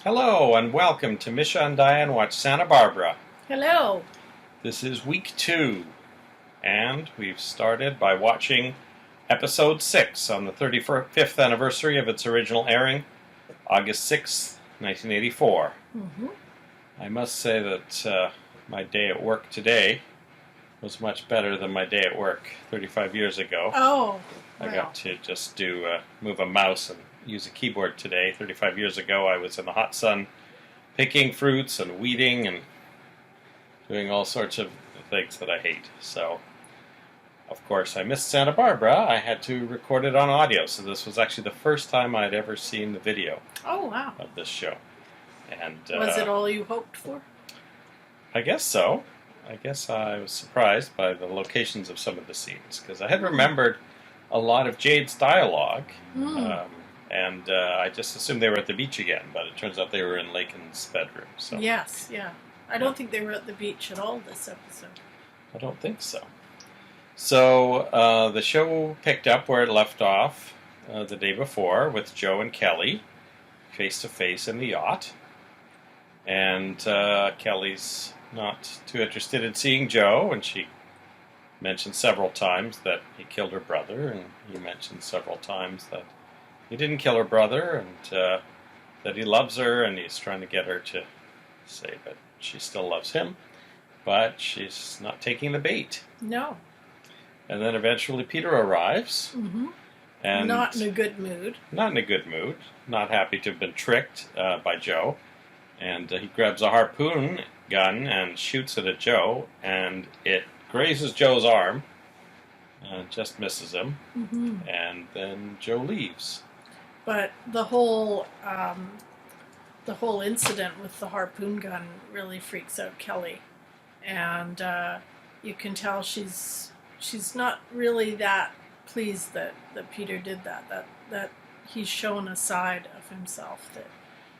Hello and welcome to Misha and Dianne Watch Santa Barbara. Hello. This is week 2, and we've started by watching episode 6 on the 35th anniversary of its original airing, August 6th, 1984. I must say that my day at work today was much better than my day at work 35 years ago. Oh, I got to just move a mouse and use a keyboard today. 35 years ago, I was in the hot sun picking fruits and weeding and doing all sorts of things that I hate. So, of course, I missed Santa Barbara. I had to record it on audio, so this was actually the first time I'd ever seen the video wow. of this show. And Was it all you hoped for? I guess so. I guess I was surprised by the locations of some of the scenes, because I had remembered a lot of Jade's dialogue. And I just assumed they were at the beach again, but it turns out they were in Lakin's bedroom. So Yes, yeah. I don't think they were at the beach at all this episode. I don't think so. So the show picked up where it left off the day before with Joe and Kelly face-to-face in the yacht. And Kelly's not too interested in seeing Joe, and she mentioned several times that he killed her brother, and he mentioned several times that he didn't kill her brother, and that he loves her, and he's trying to get her to say that she still loves him, but she's not taking the bait. No. And then eventually Peter arrives. And not in a good mood. Not in a good mood. Not happy to have been tricked by Joe. And he grabs a harpoon gun and shoots it at Joe, and it grazes Joe's arm, just misses him, and then Joe leaves. But the whole incident with the harpoon gun really freaks out Kelly, and you can tell she's not really that pleased that Peter did that he's shown a side of himself that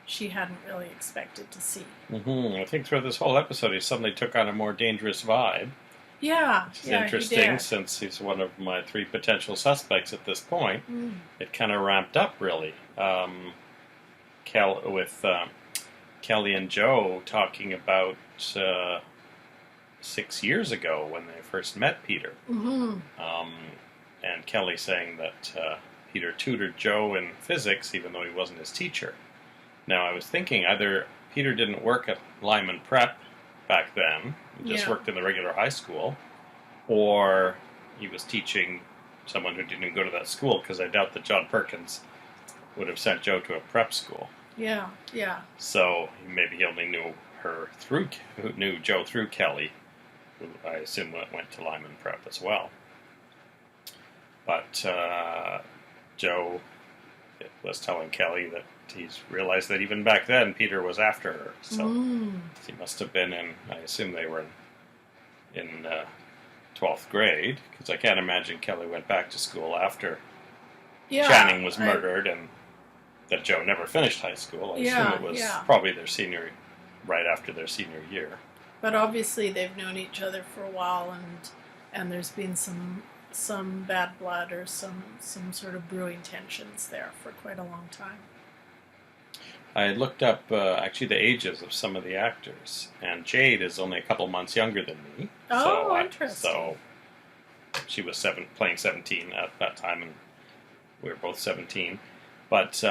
she hadn't really expected to see. I think throughout this whole episode he suddenly took on a more dangerous vibe. Yeah, Which is interesting, since he's one of my 3 potential suspects at this point. It kind of ramped up, really. With Kelly and Joe talking about 6 years ago when they first met Peter. And Kelly saying that Peter tutored Joe in physics even though he wasn't his teacher. Now, I was thinking either Peter didn't work at Lyman Prep back then, just worked in the regular high school, or he was teaching someone who didn't go to that school, because I doubt that John Perkins would have sent Joe to a prep school. Yeah. So maybe he only knew Joe through Kelly, who I assume went to Lyman Prep as well. But Joe was telling Kelly that he's realized that even back then Peter was after her. So he must have been I assume they were in 12th grade, because I can't imagine Kelly went back to school after Channing was murdered, and that Joe never finished high school. I assume it was probably right after their senior year. But obviously they've known each other for a while, and there's been some bad blood or some sort of brewing tensions there for quite a long time. I looked up actually the ages of some of the actors, and Jade is only a couple months younger than me. Interesting. So she was playing 17 at that time, and we were both 17. But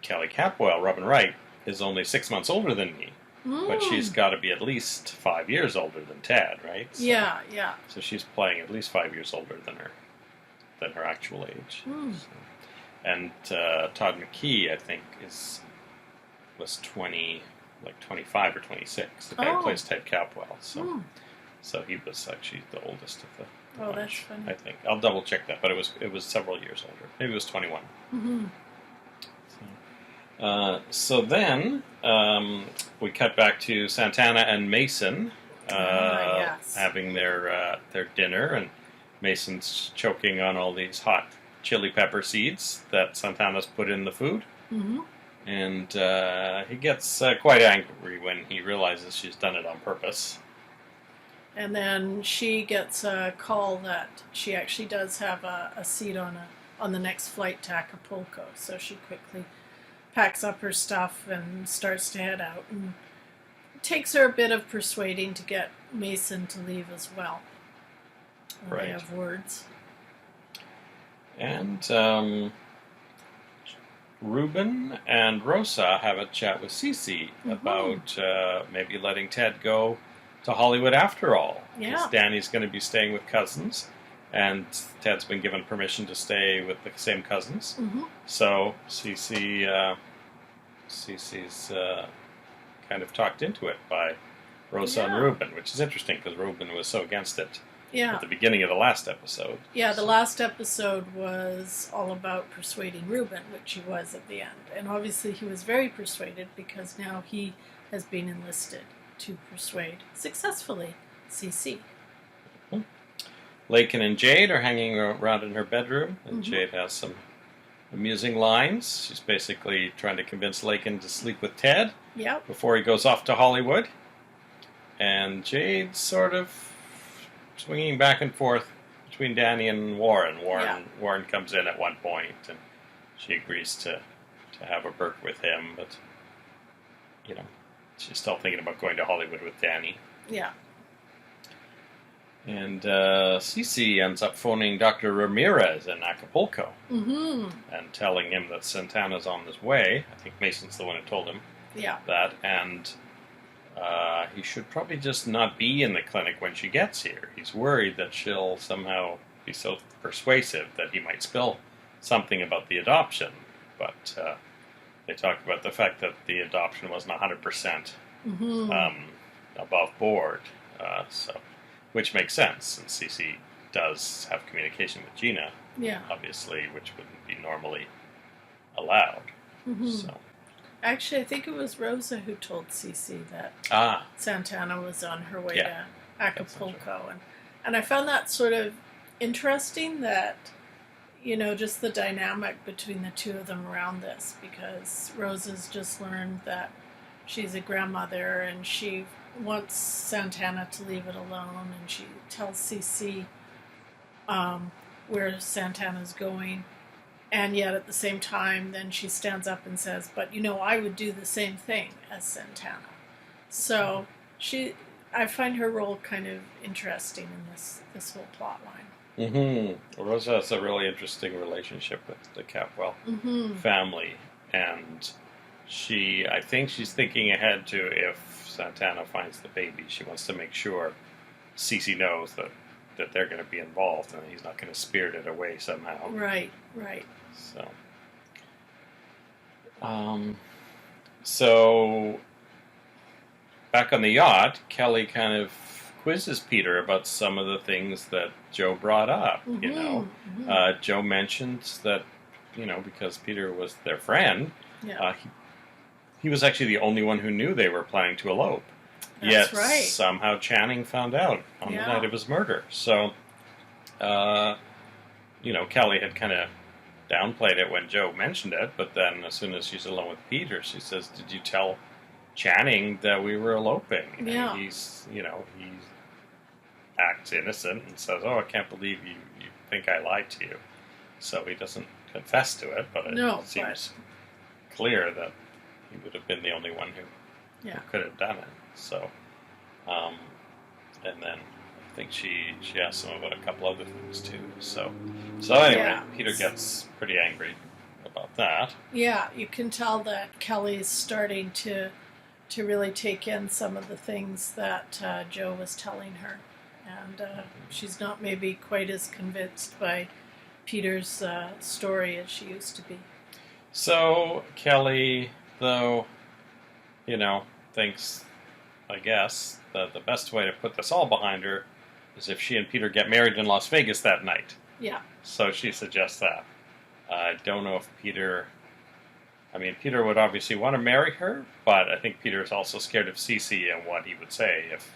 Kelly Capwell, Robin Wright, is only 6 months older than me. But she's got to be at least 5 years older than Tad, right? So, yeah. So she's playing at least 5 years older than her actual age. So. And Todd McKee, I think, was 25 or 26. The guy who plays Ted Capwell. So he was actually the oldest of the bunch, that's funny. I think. I'll double check that, but it was several years older. Maybe it was 21. So then we cut back to Santana and Mason having their dinner, and Mason's choking on all these hot chili pepper seeds that Santana's put in the food. And he gets quite angry when he realizes she's done it on purpose. And then she gets a call that she actually does have a seat on the next flight to Acapulco, so she quickly packs up her stuff and starts to head out. And it takes her a bit of persuading to get Mason to leave as well. Right. They have words. And Ruben and Rosa have a chat with Cece about maybe letting Ted go to Hollywood after all. Yeah. Because Danny's going to be staying with cousins, and Ted's been given permission to stay with the same cousins. Mm-hmm. So Cece's kind of talked into it by Rosa and Ruben, which is interesting because Ruben was so against it at the beginning of the last episode. Yeah, the last episode was all about persuading Ruben, which he was at the end. And obviously he was very persuaded because now he has been enlisted to persuade successfully Cece. Laken and Jade are hanging around in her bedroom, and Jade has some amusing lines. She's basically trying to convince Laken to sleep with Ted before he goes off to Hollywood. And Jade's sort of swinging back and forth between Danny and Warren. Warren comes in at one point, and she agrees to have a Burke with him, but, you know, she's still thinking about going to Hollywood with Danny. Yeah. And Cece ends up phoning Dr. Ramirez in Acapulco and telling him that Santana's on his way. I think Mason's the one who told him that, and he should probably just not be in the clinic when she gets here. He's worried that she'll somehow be so persuasive that he might spill something about the adoption. But they talk about the fact that the adoption wasn't 100% above board, which makes sense, since Cece does have communication with Gina, obviously, which wouldn't be normally allowed. So. Actually, I think it was Rosa who told Cece that Santana was on her way to Acapulco. And I found that sort of interesting that, you know, just the dynamic between the two of them around this, because Rosa's just learned that she's a grandmother and she wants Santana to leave it alone, and she tells Cece where Santana's going. And yet, at the same time, then she stands up and says, but, you know, I would do the same thing as Santana. So I find her role kind of interesting in this whole plot line. Rosa has a really interesting relationship with the Capwell family. And I think she's thinking ahead to if Santana finds the baby, she wants to make sure Cece knows that they're going to be involved and he's not going to spirit it away somehow. Right. So back on the yacht, Kelly kind of quizzes Peter about some of the things that Joe brought up. You know, Joe mentions that, you know, because Peter was their friend, he was actually the only one who knew they were planning to elope. That's Yet right. Somehow Channing found out on the night of his murder. So, you know, Kelly had kind of downplayed it when Joe mentioned it, but then as soon as she's alone with Peter, she says, "Did you tell Channing that we were eloping?" Yeah. And he acts innocent and says, "Oh, I can't believe you think I lied to you." So he doesn't confess to it, but it seems clear that he would have been the only one who could have done it. So, and then I think she asked him about a couple other things too. So anyway, Peter gets pretty angry about that. Yeah, you can tell that Kelly's starting to really take in some of the things that Joe was telling her, and she's not maybe quite as convinced by Peter's story as she used to be. So Kelly, though, you know, thinks, I guess, that the best way to put this all behind her is if she and Peter get married in Las Vegas that night. Yeah. So she suggests that. I don't know if Peter would obviously want to marry her, but I think Peter is also scared of Cece and what he would say if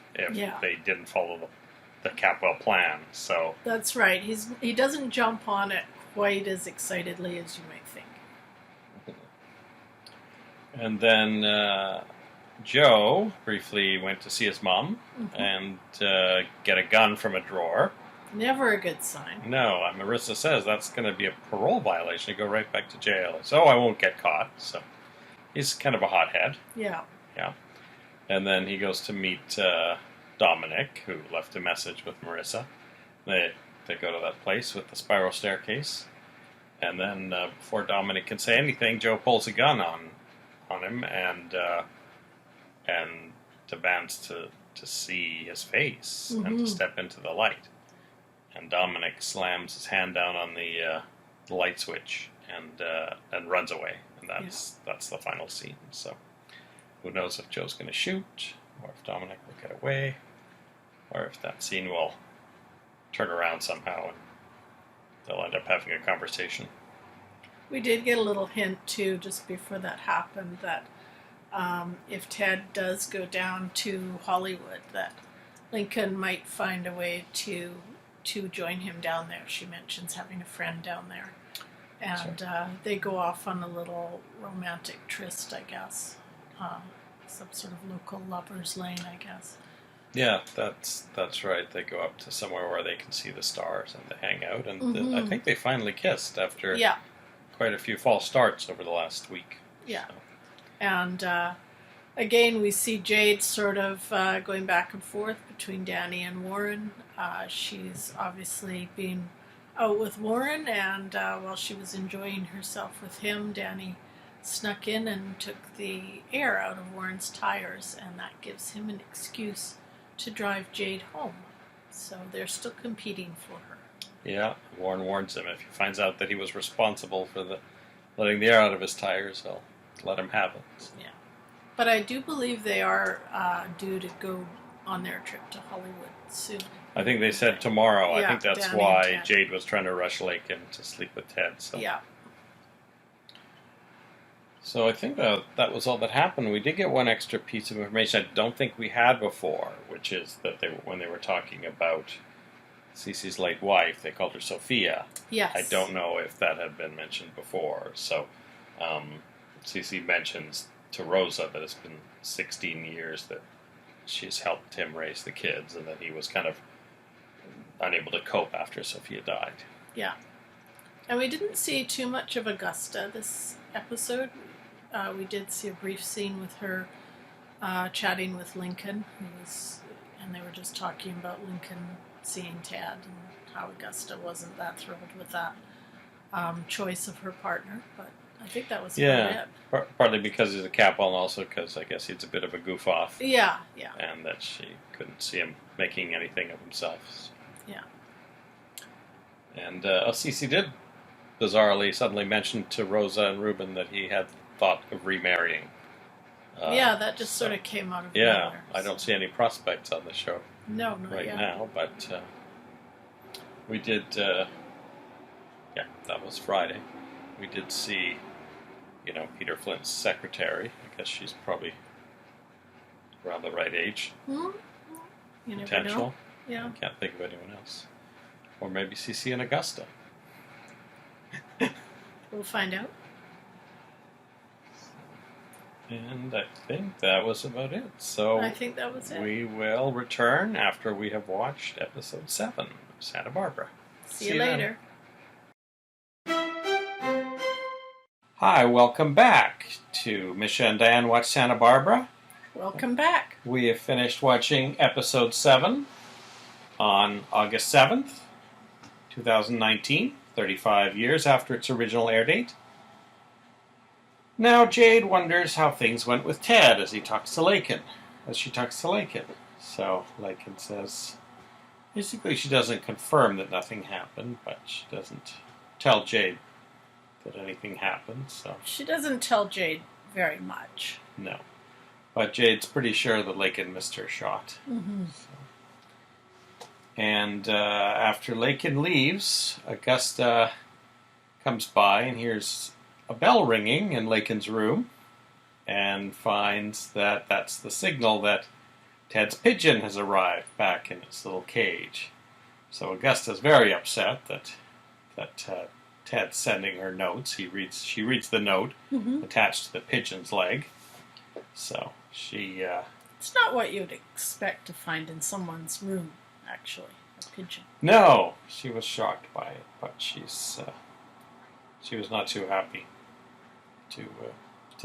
they didn't follow the Capwell plan. So that's right. He doesn't jump on it quite as excitedly as you might think. And then Joe briefly went to see his mom and get a gun from a drawer. Never a good sign. No, Marissa says that's going to be a parole violation. You go right back to jail. So I won't get caught. So He's kind of a hothead. Yeah. Yeah. And then he goes to meet Dominic, who left a message with Marissa. They go to that place with the spiral staircase. And then before Dominic can say anything, Joe pulls a gun on him and demands to see his face and to step into the light. And Dominic slams his hand down on the light switch and runs away. And that's the final scene. So who knows if Joe's going to shoot, or if Dominic will get away, or if that scene will turn around somehow and they'll end up having a conversation. We did get a little hint, too, just before that happened, that if Ted does go down to Hollywood, that Lincoln might find a way to join him down there. She mentions having a friend down there. And they go off on a little romantic tryst, I guess. Some sort of local lover's lane, I guess. Yeah, that's right. They go up to somewhere where they can see the stars and they hang out. And I think they finally kissed after quite a few false starts over the last week. Yeah. So. And again, we see Jade sort of going back and forth between Danny and Warren. She's obviously been out with Warren, and while she was enjoying herself with him, Danny snuck in and took the air out of Warren's tires, and that gives him an excuse to drive Jade home. So they're still competing for her. Yeah, Warren warns him if he finds out that he was responsible for letting the air out of his tires, he'll let him have it. So. Yeah. But I do believe they are due to go on their trip to Hollywood soon. I think they said tomorrow. Yeah, I think that's Danny why Jade was trying to rush Lakin to sleep with Ted. So. Yeah. So I think that was all that happened. We did get one extra piece of information I don't think we had before, which is that when they were talking about Cece's late wife, they called her Sophia. Yes. I don't know if that had been mentioned before. So Cece mentions to Rosa that it's been 16 years that she's helped him raise the kids, and that he was kind of unable to cope after Sophia died. Yeah. And we didn't see too much of Augusta this episode. We did see a brief scene with her chatting with Lincoln, and they were just talking about Lincoln seeing Ted and how Augusta wasn't that thrilled with that choice of her partner. But I think that was about it. Partly because he's a Capel, and also because I guess he's a bit of a goof off. Yeah. And that she couldn't see him making anything of himself. So. Yeah. And Cece did bizarrely suddenly mention to Rosa and Ruben that he had thought of remarrying. That just sort of came out of nowhere. I don't see any prospects on the show not right yet. now, but we did, that was Friday. We did see, Peter Flint's secretary. I guess she's probably around the right age. You never Potential. know. Yeah. I can't think of anyone else. Or maybe Cece and Augusta. We'll find out. And I think that was about it. So I think that was it. We will return after we have watched episode 7 of Santa Barbara. See you later. Hi, welcome back to Misha and Dianne Watch Santa Barbara. Welcome back. We have finished watching episode 7 on August 7th, 2019, 35 years after its original air date. Now Jade wonders how things went with Ted as she talks to Lakin. So Lakin says, basically she doesn't confirm that nothing happened, but she doesn't tell Jade that anything happened. So she doesn't tell Jade very much. No. But Jade's pretty sure that Lakin missed her shot. Mm-hmm. So. And after Lakin leaves, Augusta comes by and hears a bell ringing in Lakin's room and finds that that's the signal that Ted's pigeon has arrived back in its little cage. So Augusta's very upset that Ted's sending her notes. She reads the note attached to the pigeon's leg. So she... It's not what you'd expect to find in someone's room, actually, a pigeon. No, she was shocked by it, but she was not too happy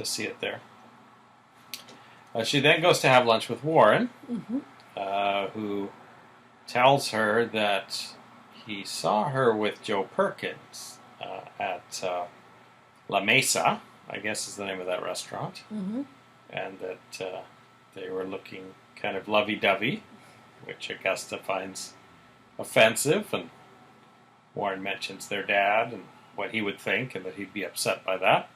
see it there. She then goes to have lunch with Warren, who tells her that he saw her with Joe Perkins at La Mesa, I guess is the name of that restaurant, and that they were looking kind of lovey-dovey, which Augusta finds offensive, and Warren mentions their dad and what he would think, and that he'd be upset by that.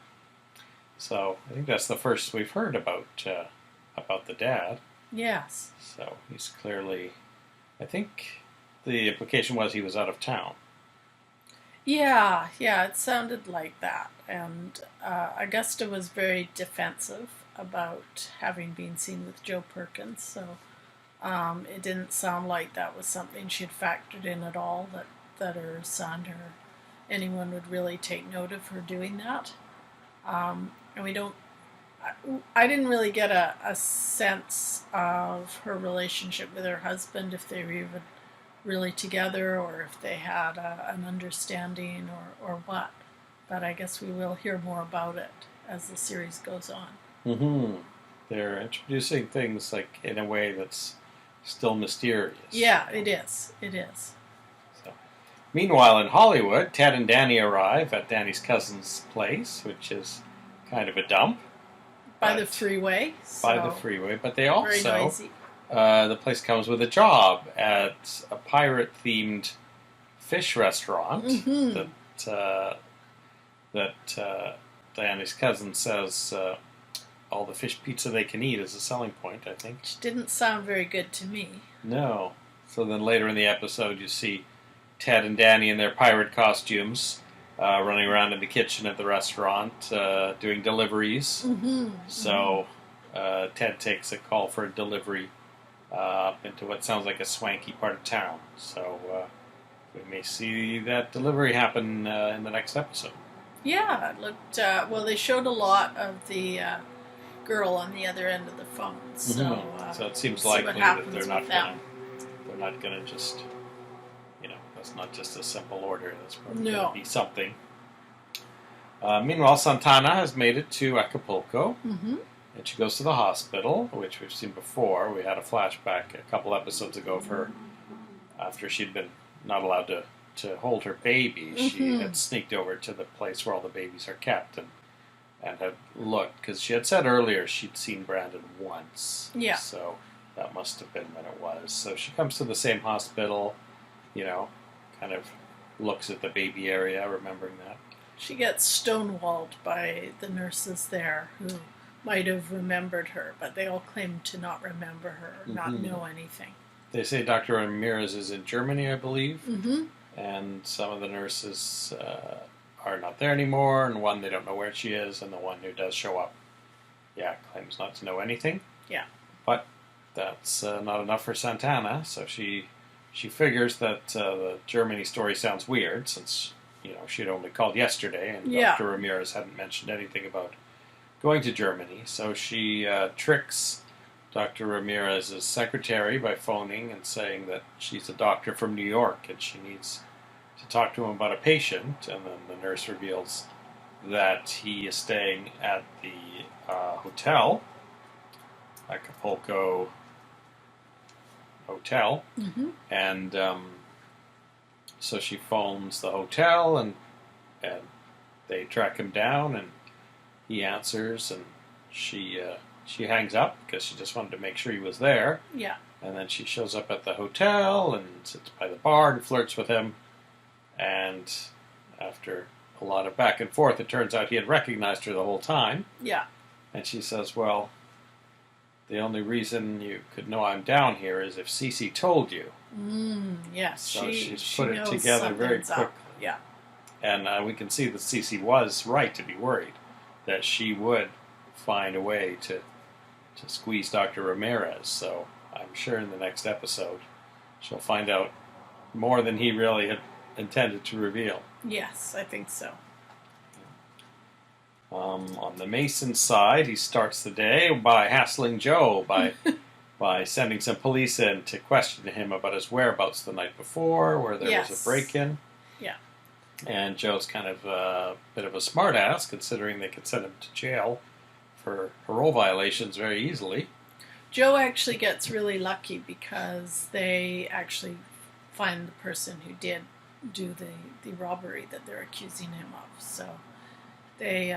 So I think that's the first we've heard about the dad. Yes. So he's clearly, I think the implication was he was out of town. Yeah, it sounded like that. And Augusta was very defensive about having been seen with Joe Perkins, so it didn't sound like that was something she'd factored in at all, that her son or anyone would really take note of her doing that. And we don't, I didn't really get a sense of her relationship with her husband, if they were even really together or if they had an understanding or what. But I guess we will hear more about it as the series goes on. They're introducing things like in a way that's still mysterious. Yeah, it is. So, meanwhile, in Hollywood, Ted and Danny arrive at Danny's cousin's place, which is kind of a dump. By the freeway. But they also, very noisy. The place comes with a job at a pirate-themed fish restaurant that Danny's cousin says all the fish pizza they can eat is a selling point, I think. Which didn't sound very good to me. No. So then later in the episode you see Ted and Danny in their pirate costumes running around in the kitchen at the restaurant doing deliveries. So Ted takes a call for a delivery into what sounds like a swanky part of town. So we may see that delivery happen in the next episode. Yeah, it looked, well, they showed a lot of the girl on the other end of the phone. So, so it seems likely that they're not going to just, that's not just a simple order. That's probably going to be something. Meanwhile, Santana has made it to Acapulco. And she goes to the hospital, which we've seen before. We had a flashback a couple episodes ago of her after she'd been not allowed to hold her baby. She had sneaked over to the place where all the babies are kept and had looked, because she had said earlier she'd seen Brandon once. Yeah. So that must have been when it was. So she comes to the same hospital, kind of looks at the baby area, remembering that. She gets stonewalled by the nurses there who might have remembered her, but they all claim to not remember her or not know anything. They say Dr. Ramirez is in Germany, I believe, and some of the nurses are not there anymore, and one, they don't know where she is, and the one who does show up, claims not to know anything. Yeah. But that's not enough for Santana, so she figures that the Germany story sounds weird, since, she'd only called yesterday, and Dr. Ramirez hadn't mentioned anything about going to Germany. So she tricks Dr. Ramirez's secretary by phoning and saying that she's a doctor from New York and she needs to talk to him about a patient. And then the nurse reveals that he is staying at the hotel, Acapulco Hotel. And so she phones the hotel and they track him down, and he answers, and she hangs up because she just wanted to make sure he was there. Yeah. And then she shows up at the hotel and sits by the bar and flirts with him. And after a lot of back and forth, it turns out he had recognized her the whole time. Yeah. And she says, well, the only reason you could know I'm down here is if Cece told you. Yes. So she's put it together very quickly. Yeah. And we can see that Cece was right to be worried that she would find a way to squeeze Dr. Ramirez. So I'm sure in the next episode she'll find out more than he really had intended to reveal. Yes, I think so. On the Mason side, he starts the day by hassling Joe by sending some police in to question him about his whereabouts the night before, where there was a break-in. Yeah. And Joe's kind of a bit of a smartass, considering they could send him to jail for parole violations very easily. Joe actually gets really lucky because they actually find the person who did do the robbery that they're accusing him of. So they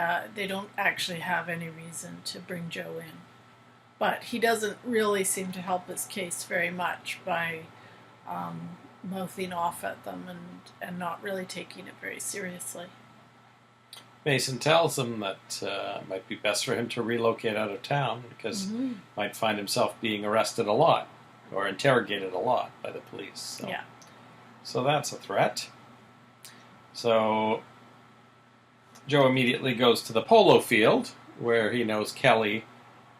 don't actually have any reason to bring Joe in. But he doesn't really seem to help his case very much by mouthing off at them and not really taking it very seriously. Mason tells him that it might be best for him to relocate out of town because he might find himself being arrested a lot or interrogated a lot by the police. So, yeah. So that's a threat. So Joe immediately goes to the polo field where he knows Kelly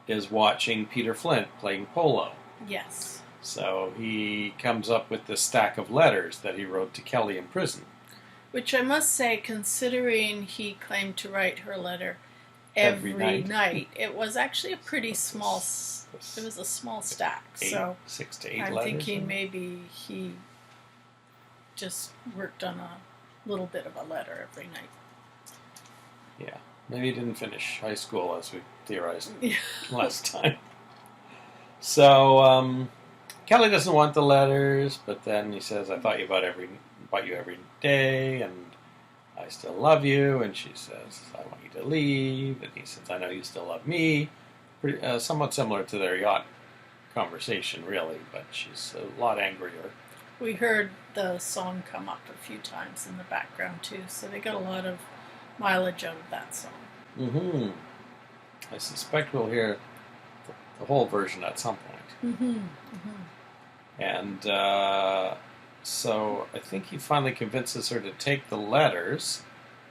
is watching Peter Flint playing polo. Yes. So he comes up with this stack of letters that he wrote to Kelly in prison. Which I must say, considering he claimed to write her letter every night, it was actually a pretty small. It was a small stack. 6 to 8 I'm letters. thinking maybe he just worked on a little bit of a letter every night. Yeah, maybe he didn't finish high school as we theorized last time. So Kelly doesn't want the letters, but then he says, "I thought about you every day, and I still love you." And she says, "I want you to leave." And he says, "I know you still love me." Pretty, somewhat similar to their yacht conversation, really, but she's a lot angrier. We heard the song come up a few times in the background too, so they got a lot of mileage out of that song. Mm-hmm. I suspect we'll hear the whole version at some point. Mm-hmm. Mm-hmm. And so I think he finally convinces her to take the letters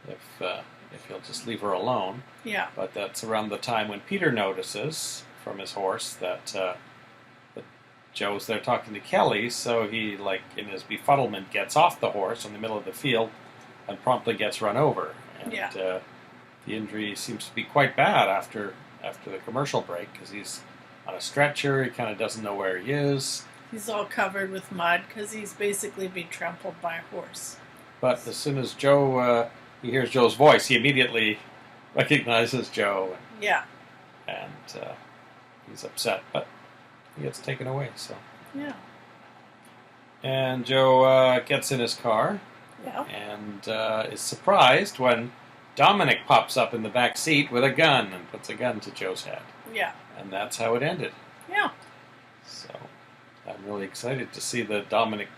if he'll just leave her alone. Yeah. But that's around the time when Peter notices from his horse that Joe's there talking to Kelly, so he, like, in his befuddlement, gets off the horse in the middle of the field and promptly gets run over. And the injury seems to be quite bad after the commercial break, because he's on a stretcher, he kind of doesn't know where he is. He's all covered with mud because he's basically been trampled by a horse. But as soon as Joe, he hears Joe's voice, he immediately recognizes Joe. And he's upset, but he gets taken away. So yeah. And Joe gets in his car. Yeah. And is surprised when Dominic pops up in the back seat with a gun and puts a gun to Joe's head. Yeah. And that's how it ended. Yeah. So I'm really excited to see the Dominic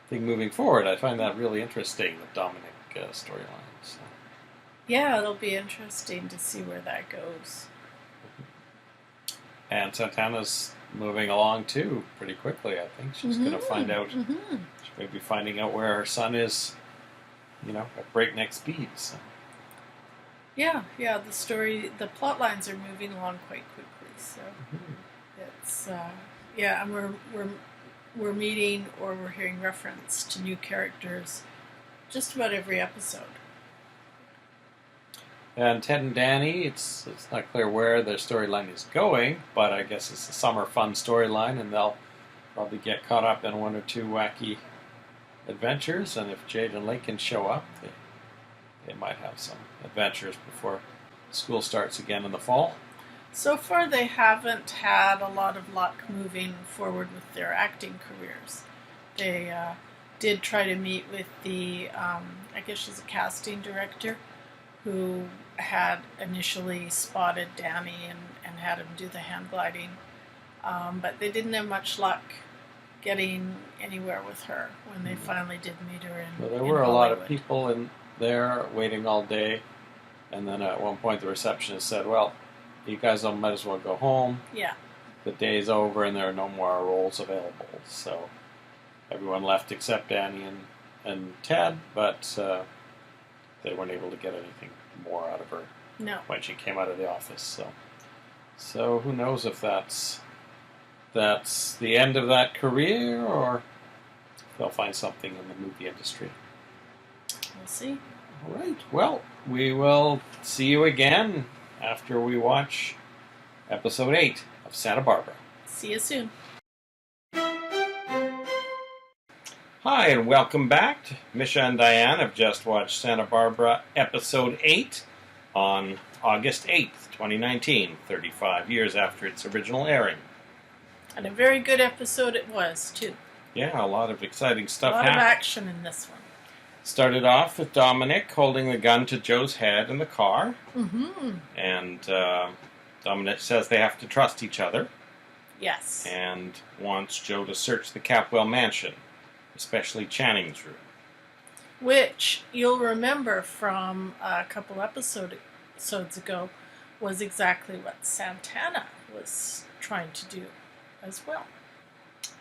thing moving forward. I find that really interesting, the Dominic storyline. So. Yeah, it'll be interesting to see where that goes. And Santana's moving along too pretty quickly. I think she's going to find out. She may be finding out where her son is, at breakneck speed. So. Yeah. The plot lines are moving along quite quickly. So it's and we're meeting or we're hearing reference to new characters just about every episode. And Ted and Danny, it's not clear where their storyline is going, but I guess it's a summer fun storyline, and they'll probably get caught up in one or two wacky adventures, and if Jade and Lincoln show up, they might have some adventures before school starts again in the fall. So far, they haven't had a lot of luck moving forward with their acting careers. They did try to meet with the, I guess she's a casting director, who had initially spotted Danny and had him do the hand gliding. But they didn't have much luck getting anywhere with her when they finally did meet her in Well, there were a lot of Hollywood. people in there waiting all day, and then at one point the receptionist said, "Well, you guys might as well go home. Yeah. The day's over and there are no more roles available." So everyone left except Danny and Ted, but they weren't able to get anything more out of her when she came out of the office. So who knows if that's the end of that career, or if they'll find something in the movie industry. We'll see. All right. Well, we will see you again after we watch episode 8 of Santa Barbara. See you soon. Hi, and welcome back. Misha and Dianne have just watched Santa Barbara episode 8 on August 8th, 2019, 35 years after its original airing. And a very good episode it was, too. Yeah, a lot of exciting stuff A lot happened. of action in this one. Started off with Dominic holding the gun to Joe's head in the car. Mm-hmm. And Dominic says they have to trust each other. Yes. And wants Joe to search the Capwell mansion, especially Channing's room. Which, you'll remember from a couple episodes ago, was exactly what Santana was trying to do as well.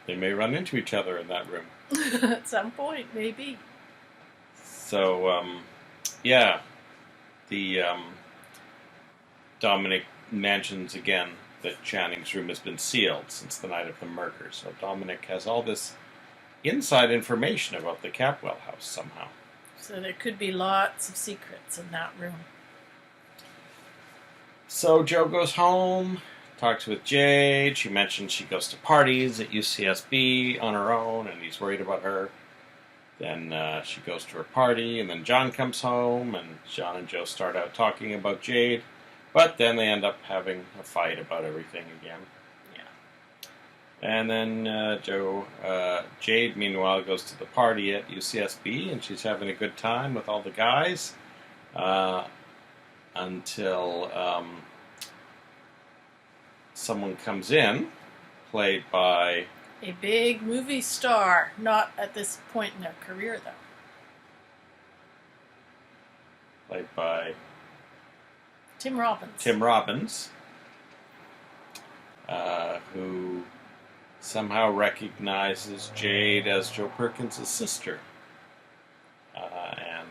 They may run into each other in that room. At some point, maybe. So, yeah, the Dominic mentions again that Channing's room has been sealed since the night of the murder. So Dominic has all this inside information about the Capwell house somehow. So there could be lots of secrets in that room. So Joe goes home, talks with Jade. She mentions she goes to parties at UCSB on her own, and he's worried about her. Then she goes to her party, and then John comes home, and John and Joe start out talking about Jade. But then they end up having a fight about everything again. Yeah. And then Jade, meanwhile, goes to the party at UCSB, and she's having a good time with all the guys until someone comes in, played by A big movie star, not at this point in their career, though. played by Tim Robbins. Tim Robbins, who somehow recognizes Jade as Joe Perkins' sister, and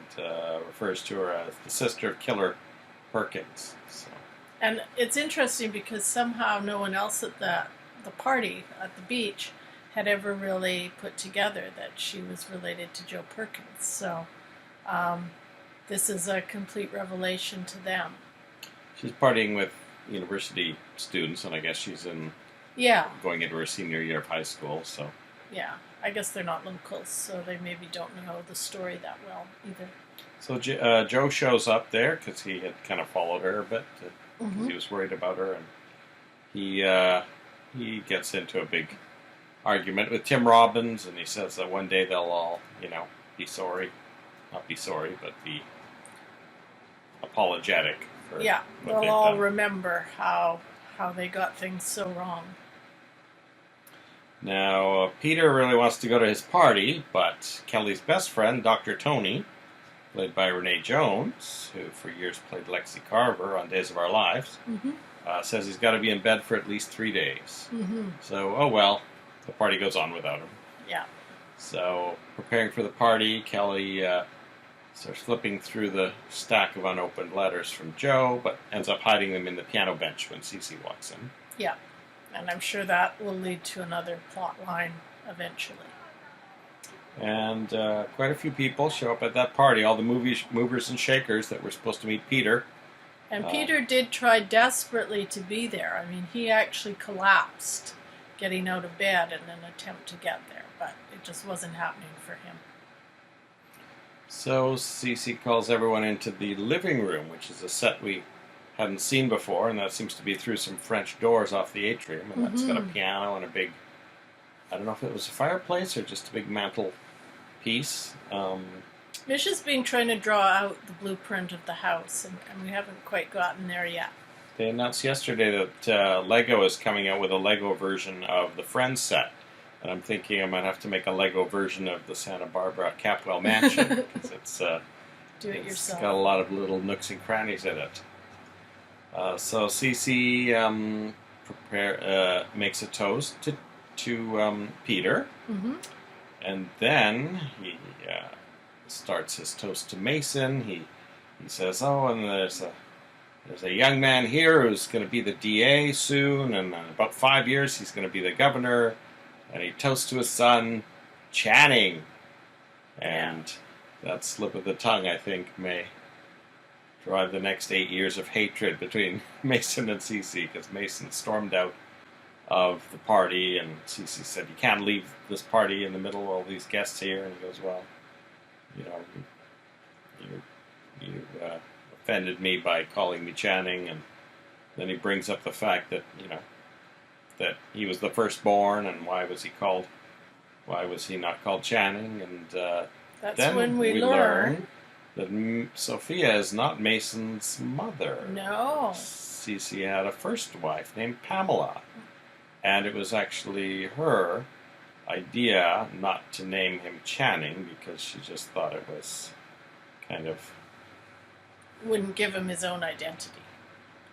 refers to her as the sister of Killer Perkins. So. And it's interesting because somehow no one else at the party at the beach had ever really put together that she was related to Joe Perkins. So this is a complete revelation to them. She's partying with university students, and I guess she's going into her senior year of high school. So yeah, I guess they're not locals, so they maybe don't know the story that well either. So Joe shows up there because he had kind of followed her a bit because he was worried about her, and he gets into a big argument with Tim Robbins, and he says that one day they'll all be sorry, not be sorry, but be apologetic. Yeah, they'll all remember how they got things so wrong. Now, Peter really wants to go to his party, but Kelly's best friend, Dr. Tony, played by Renee Jones, who for years played Lexi Carver on Days of Our Lives, says he's got to be in bed for at least 3 days. So, oh well, the party goes on without him. Yeah. So, preparing for the party, Kelly starts flipping through the stack of unopened letters from Joe, but ends up hiding them in the piano bench when Cece walks in. Yeah, and I'm sure that will lead to another plot line eventually. And quite a few people show up at that party, all the movers and shakers that were supposed to meet Peter. And Peter did try desperately to be there. I mean, he actually collapsed getting out of bed in an attempt to get there, but it just wasn't happening for him. So Cece calls everyone into the living room, which is a set we hadn't seen before, and that seems to be through some French doors off the atrium, and that's got a piano and a big, I don't know if it was a fireplace or just a big mantel piece. Misha's been trying to draw out the blueprint of the house, and we haven't quite gotten there yet. They announced yesterday that Lego is coming out with a Lego version of the Friends set. And I'm thinking I might have to make a Lego version of the Santa Barbara Capwell mansion because it's do it yourself. Got a lot of little nooks and crannies in it. So Cece makes a toast to Peter, and then he starts his toast to Mason. He says, "Oh, and there's a young man here who's going to be the DA soon, and in about 5 years he's going to be the governor." And he toasts to his son, Channing. And that slip of the tongue, I think, may drive the next 8 years of hatred between Mason and Cece, because Mason stormed out of the party, and Cece said, "You can't leave this party in the middle of all these guests here." And he goes, "Well, of offended me by calling me Channing, and then he brings up the fact that that he was the firstborn, and why was he not called Channing? And That's then when we learn that Sophia is not Mason's mother. No. Cece had a first wife named Pamela, and it was actually her idea not to name him Channing because she just thought it was kind of... Wouldn't give him his own identity.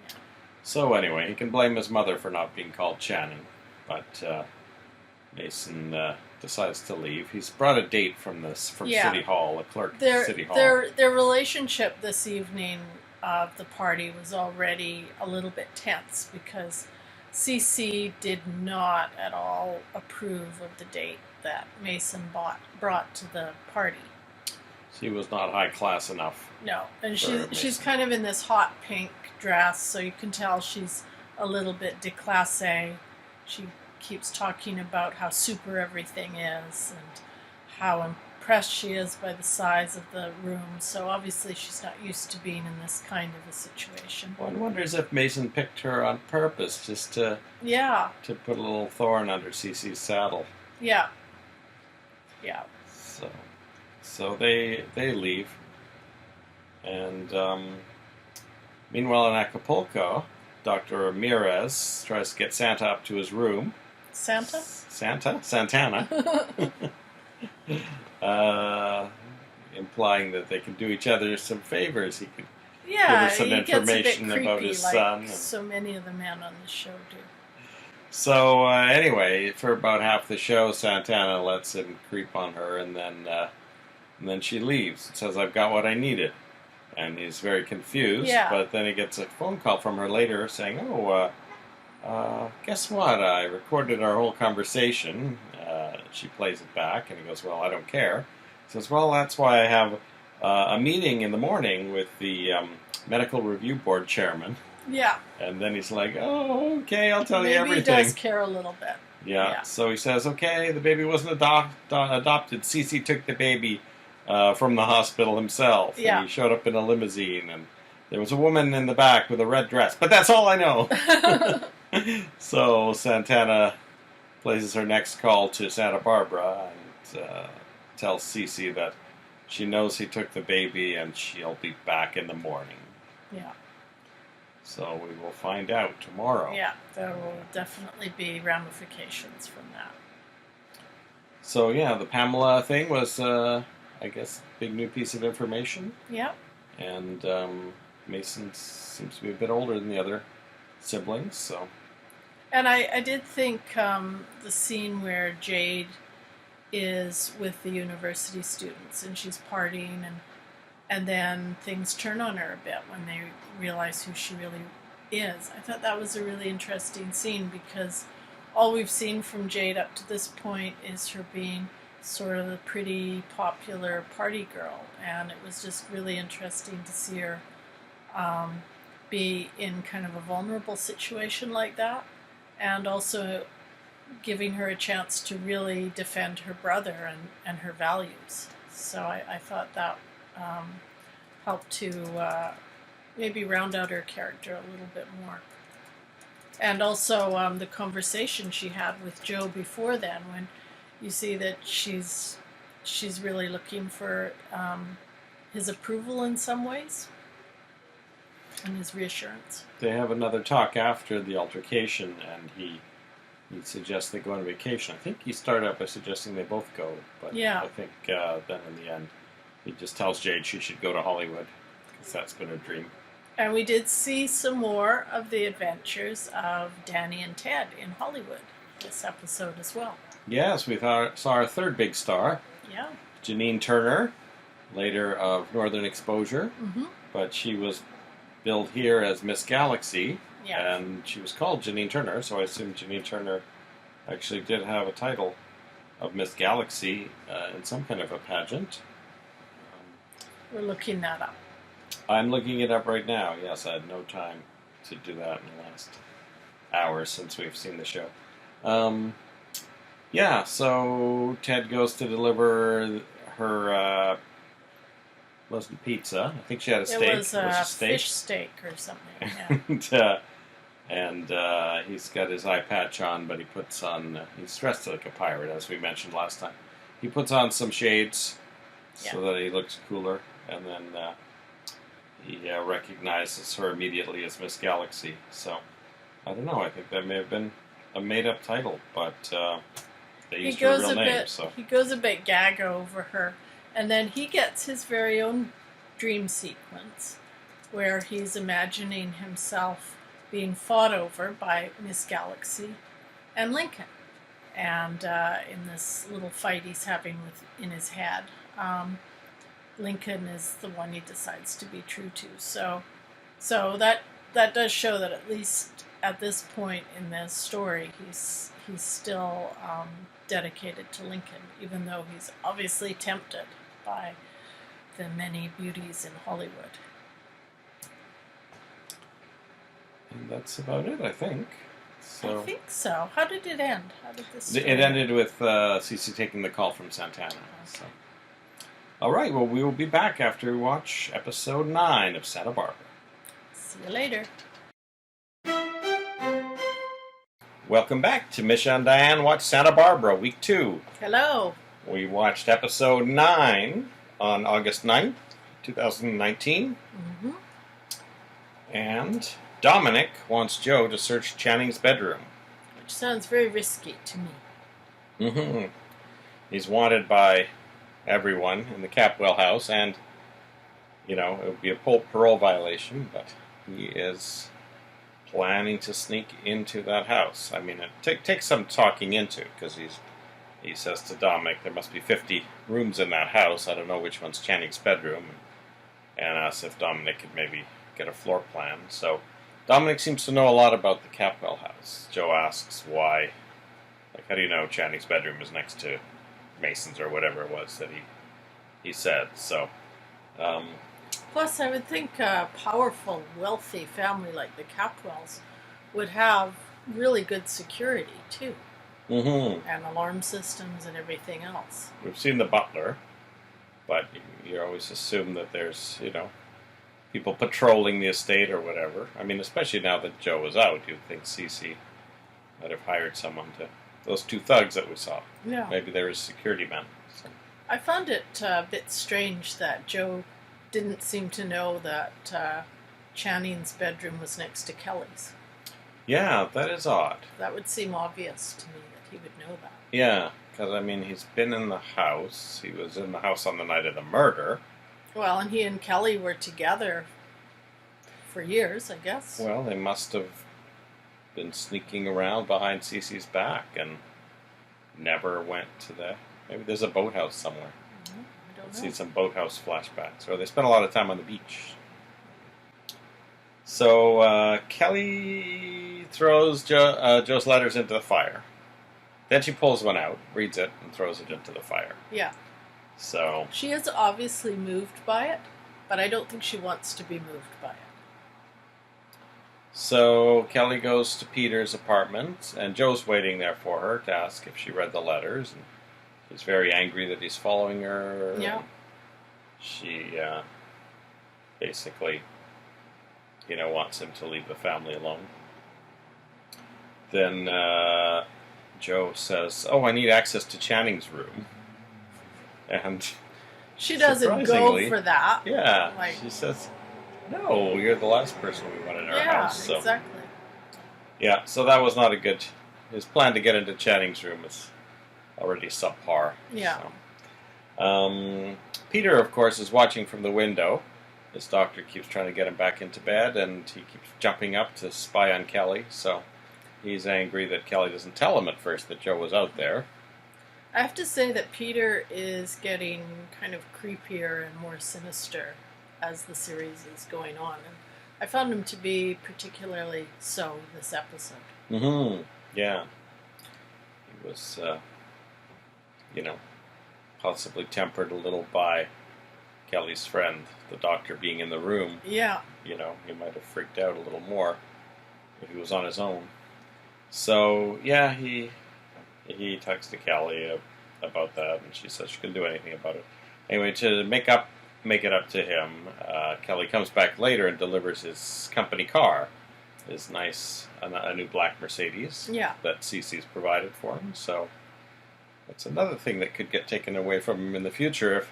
Yeah. So anyway, he can blame his mother for not being called Channing, but Mason decides to leave. He's brought a date from City Hall, a clerk at City Hall. Their relationship this evening of the party was already a little bit tense because Cece did not at all approve of the date that Mason brought to the party. She was not high class enough. No, and she's kind of in this hot pink dress, so you can tell she's a little bit déclassée. She keeps talking about how super everything is and how impressed she is by the size of the room. So obviously she's not used to being in this kind of a situation. One wonders if Mason picked her on purpose just to put a little thorn under Cece's saddle. Yeah. So they leave, and meanwhile in Acapulco, Dr. Ramirez tries to get Santa up to his room. Santana. Implying that they can do each other some favors. He could give her some information about his son. So many of the men on the show do. So anyway, for about half the show, Santana lets him creep on her, and then she leaves and says, "I've got what I needed." And he's very confused, but then he gets a phone call from her later saying, guess what? I recorded our whole conversation. She plays it back, and he goes, "Well, I don't care." He says, "Well, that's why I have a meeting in the morning with the Medical Review Board chairman." Yeah. And then he's like, "Oh, okay, I'll tell you everything." Maybe he does care a little bit. Yeah. So he says, "Okay, the baby wasn't adopted. Cece took the baby from the hospital himself. Yeah. And he showed up in a limousine, and there was a woman in the back with a red dress. But that's all I know." So Santana places her next call to Santa Barbara and tells Cece that she knows he took the baby and she'll be back in the morning. Yeah. So we will find out tomorrow. Yeah, there will definitely be ramifications from that. So yeah, the Pamela thing was, I guess, a big new piece of information. Yeah. And Mason seems to be a bit older than the other siblings, so... And I did think the scene where Jade is with the university students and she's partying and then things turn on her a bit when they realize who she really is. I thought that was a really interesting scene because all we've seen from Jade up to this point is her being sort of a pretty popular party girl, and it was just really interesting to see her be in kind of a vulnerable situation like that, and also giving her a chance to really defend her brother and her values. So I thought that helped to maybe round out her character a little bit more. And also the conversation she had with Joe before then, when you see that she's really looking for his approval in some ways and his reassurance. They have another talk after the altercation, and he suggests they go on vacation. I think he started out by suggesting they both go, but I think then in the end he just tells Jade she should go to Hollywood because that's been her dream. And we did see some more of the adventures of Danny and Ted in Hollywood this episode as well. Yes, we saw our third big star. Yeah. Janine Turner, later of Northern Exposure, Mm-hmm. but she was billed here as Miss Galaxy, Yeah. and she was called Janine Turner, so I assume Janine Turner actually did have a title of Miss Galaxy in some kind of a pageant. We're looking that up. I'm looking it up right now. Yes, I had no time to do that in the last hour since we've seen the show. So Ted goes to deliver her wasn't pizza. I think she had a steak. It was a steak. fish steak or something. Yeah. and he's got his eye patch on, but he puts on. He's dressed like a pirate, as we mentioned last time. He puts on some shades so that he looks cooler, and then he recognizes her immediately as Miss Galaxy. So I don't know. I think that may have been a made-up title, but they used her real name. So he goes a bit gag over her, and then he gets his very own dream sequence where he's imagining himself being fought over by Miss Galaxy and Lincoln, and in this little fight he's having in his head. Lincoln is the one he decides to be true to. So that does show that at least at this point in this story, he's still dedicated to Lincoln, even though he's obviously tempted by the many beauties in Hollywood. And that's about it, I think. So I think so. How did it end? How did this story it ended with Cece taking the call from Santana. Okay. So. All right, well, we will be back after we watch episode 9 of Santa Barbara. See you later. Welcome back to Misha and Dianne Watch Santa Barbara, Week 2. Hello. We watched episode 9 on August 9th, 2019. Mm-hmm. And Dominic wants Joe to search Channing's bedroom. Which sounds very risky to me. Mm-hmm. He's wanted by everyone in the Capwell house, and, you know, it would be a parole violation, but he is planning to sneak into that house. I mean, it takes some talking into, because he says to Dominic, there must be 50 rooms in that house. I don't know which one's Channing's bedroom, and asks if Dominic could maybe get a floor plan. So Dominic seems to know a lot about the Capwell house. Joe asks why. Like, how do you know Channing's bedroom is next to Mason's or whatever it was that he said? So, Plus, I would think a powerful, wealthy family like the Capwells would have really good security, too. mm-hmm. And alarm systems and everything else. We've seen the butler, but you always assume that there's, you know, people patrolling the estate or whatever. I mean, especially now that Joe is out, you'd think Cece might have hired someone to... Those 2 thugs that we saw. Yeah. Maybe there was security men. So. I found it a bit strange that Joe didn't seem to know that Channing's bedroom was next to Kelly's. Yeah, that is odd. That would seem obvious to me that he would know that. Yeah, because, I mean, he's been in the house. He was in the house on the night of the murder. Well, and he and Kelly were together for years, I guess. Well, they must have been sneaking around behind Cece's back and never went to the... Maybe there's a boathouse somewhere. I don't know. See some boathouse flashbacks. Or they spent a lot of time on the beach. So Kelly throws Joe's letters into the fire. Then she pulls one out, reads it, and throws it into the fire. Yeah. So she is obviously moved by it, but I don't think she wants to be moved by it. So Kelly goes to Peter's apartment, and Joe's waiting there for her to ask if she read the letters. And she's very angry that he's following her. Yeah. She basically, you know, wants him to leave the family alone. Then Joe says, "Oh, I need access to Channing's room," and she doesn't go for that. Yeah, she says, "No, you're the last person we want in our house." So, exactly. Yeah, so that was not a good... His plan to get into Channing's room is already subpar. Yeah. So. Peter, of course, is watching from the window. His doctor keeps trying to get him back into bed, and he keeps jumping up to spy on Kelly, so he's angry that Kelly doesn't tell him at first that Joe was out there. I have to say that Peter is getting kind of creepier and more sinister as the series is going on. And I found him to be particularly so this episode. Mm-hmm. Yeah. He was, you know, possibly tempered a little by Kelly's friend, the doctor, being in the room. Yeah. You know, he might have freaked out a little more if he was on his own. So, yeah, he talks to Kelly about that, and she says she couldn't do anything about it. Anyway, to make up make it up to him. Kelly comes back later and delivers his company car, his nice a new black Mercedes Yeah. that Cece's provided for him. So that's another thing that could get taken away from him in the future if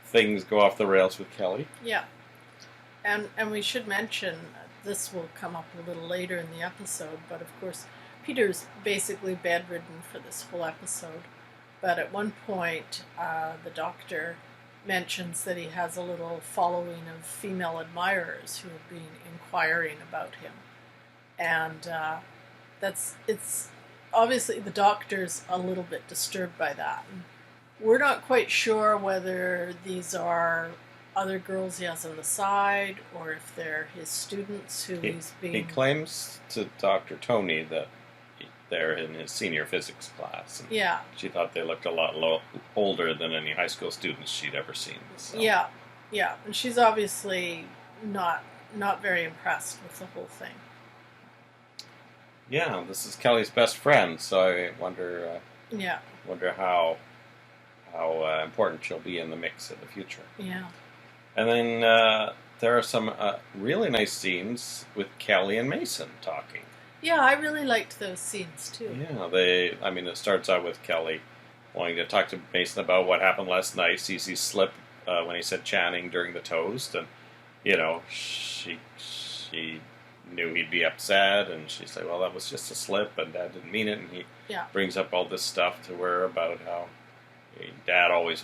things go off the rails with Kelly. Yeah. And we should mention, this will come up a little later in the episode, but of course Peter's basically bedridden for this whole episode. But at one point, the doctor mentions that he has a little following of female admirers who have been inquiring about him. And it's obviously the doctor's a little bit disturbed by that. And we're not quite sure whether these are other girls he has on the side or if they're his students who he's being... He claims to Dr. Tony that they're in his senior physics class. And yeah. she thought they looked a lot older than any high school students she'd ever seen. So. Yeah, yeah. And she's obviously not very impressed with the whole thing. Yeah, this is Kelly's best friend, so I wonder how important she'll be in the mix in the future. Yeah. And then there are some really nice scenes with Kelly and Mason talking. Yeah, I really liked those scenes too. Yeah, it starts out with Kelly wanting to talk to Mason about what happened last night. Cece's slip when he said Channing during the toast, and she knew he'd be upset, and she said, "Well, that was just a slip, and Dad didn't mean it." And he brings up all this stuff to her about how Dad always,